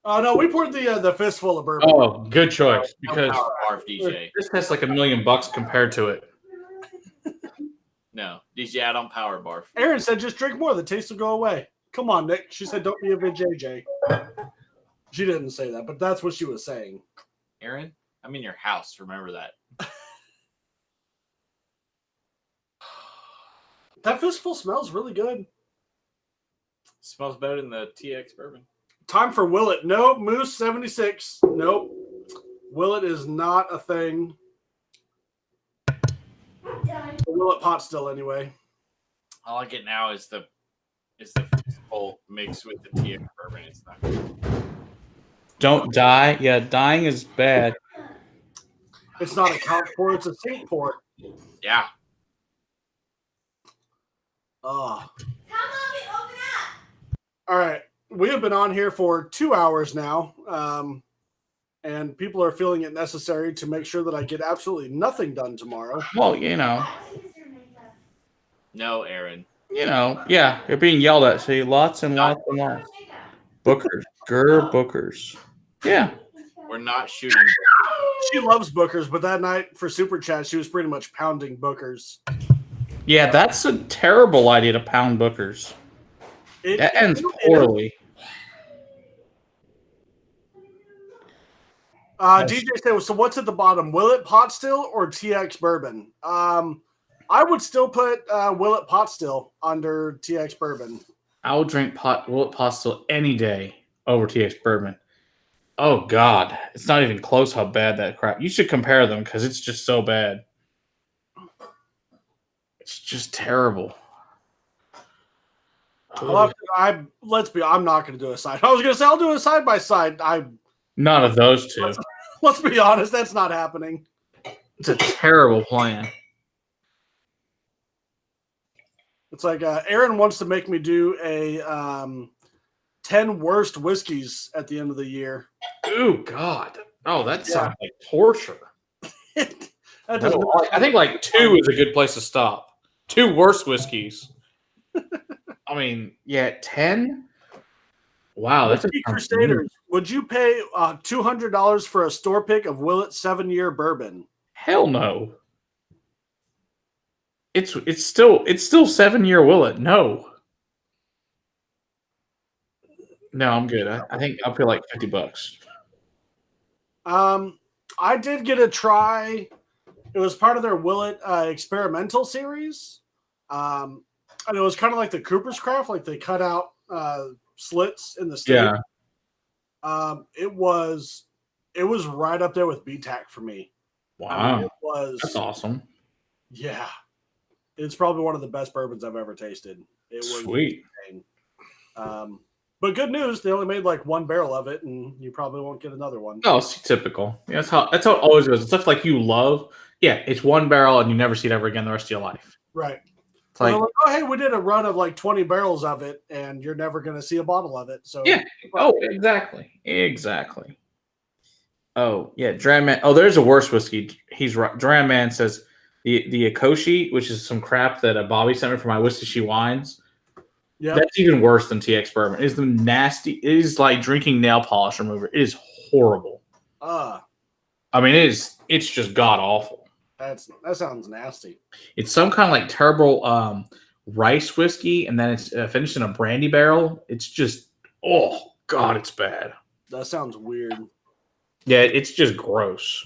No, we poured the fistful of bourbon. Oh, good choice. No Because power barf, DJ. this has like $1 million compared to it. No, DJ, I don't power barf. Aaron said, just drink more. The taste will go away. Come on, Nick. She said, don't be a bitch, AJ. She didn't say that, but that's what she was saying. Aaron, I'm in your house. Remember that. That fistful smells really good. Smells better than the TX bourbon. Time for Willet. Nope. Moose 76. Nope. Willet is not a thing. Willet pot still anyway. All I get now is the full mix with the TX bourbon. It's not good. Don't die. Yeah, dying is bad. It's not a couch port, it's a sink port. Yeah. Oh. All right. We have been on here for 2 hours now. And people are feeling it necessary to make sure that I get absolutely nothing done tomorrow. Well, No, Aaron. yeah, you're being yelled at. See, lots and lots and lots. Bookers. Bookers. Yeah. We're not shooting. She loves Bookers, but that night for Super Chat, she was pretty much pounding Bookers. Yeah, that's a terrible idea to pound Bookers. That ends poorly. DJ said, so what's at the bottom? Willet Pot Still or TX Bourbon? I would still put Willet Pot Still under TX Bourbon. I would drink Willet Pot Still any day over TX Bourbon. Oh, God. It's not even close how bad that crap. You should compare them because it's just so bad. It's just terrible. I'm not going to do a side. I was going to say I'll do a side by side. None of those two. Let's be honest, that's not happening. It's a terrible plan. It's like Aaron wants to make me do a 10 worst whiskeys at the end of the year. Oh, God. Oh, that sounds like torture. I think like 2 is a good place to stop. 2 worst whiskeys. I mean, 10? Wow, that's Crusaders. Would you pay $200 for a store pick of Willet 7-year bourbon? Hell no. It's still 7-year Willet. No, I'm good. I think I'll pay like $50. I did get a try. It was part of their Willet experimental series. And it was kind of like the Cooper's Craft, like they cut out slits in the state. Yeah. It was right up there with BTAC for me. Wow. That's awesome. Yeah. It's probably one of the best bourbons I've ever tasted. It was sweet. Insane. But good news, they only made like 1 barrel of it, and you probably won't get another one. Oh, it's typical. Yeah, that's how it always goes. It's stuff like you love. Yeah, it's 1 barrel, and you never see it ever again the rest of your life. Right. It's like, oh, hey, we did a run of like 20 barrels of it, and you're never going to see a bottle of it. So yeah. Oh, exactly. Oh, yeah, Dram Man. Oh, there's a worse whiskey. He's right. Dram Man says the Akoshi, which is some crap that Bobby sent me for my whiskey she wines. Yeah, that's even worse than TX Bourbon. It's the nasty. It is like drinking nail polish remover. It is horrible. I mean, it's just god awful. That sounds nasty. It's some kind of like terrible rice whiskey, and then it's finished in a brandy barrel. It's just, oh god, it's bad. That sounds weird. Yeah, it's just gross.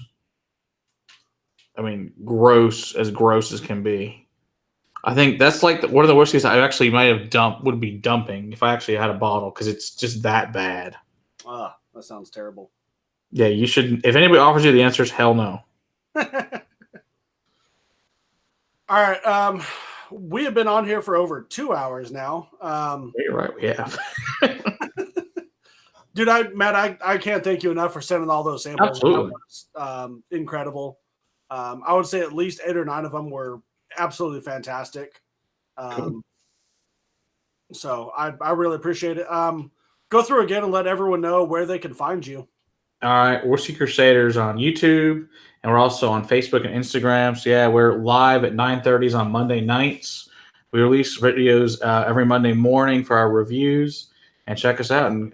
I mean, gross as can be. I think that's like one of the whiskeys I actually might have would be dumping if I actually had a bottle because it's just that bad. That sounds terrible. Yeah, you should. If anybody offers you the answers, hell no. All right. We have been on here for over 2 hours now. You're right. We have. Dude, Matt, I can't thank you enough for sending all those samples. Absolutely. Incredible. I would say at least 8 or 9 of them were absolutely fantastic. Cool. So I really appreciate it. Go through again and let everyone know where they can find you. All right. Whiskey Crusaders on YouTube, and we're also on Facebook and Instagram. So, yeah, we're live at 9:30 on Monday nights. We release videos every Monday morning for our reviews. And check us out. And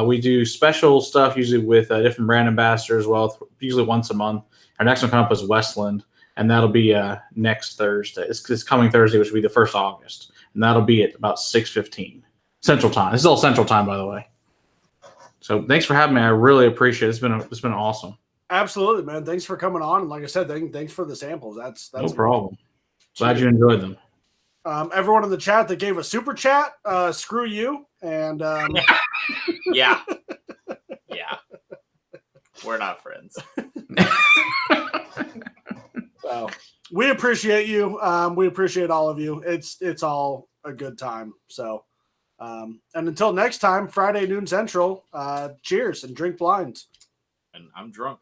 we do special stuff usually with different brand ambassadors as well, usually once a month. Our next one coming up is Westland, and that'll be next Thursday. It's coming Thursday, which will be the 1st of August, and that'll be at about 6:15 Central Time. This is all Central Time, by the way. So thanks for having me. I really appreciate it. It's been awesome. Absolutely, man. Thanks for coming on. And like I said, thanks for the samples. That's no problem. Glad you enjoyed them. Everyone in the chat that gave a super chat, screw you. And yeah. We're not friends. So we appreciate you. We appreciate all of you. It's all a good time. So, and until next time, Friday noon Central. Cheers and drink blinds. And I'm drunk.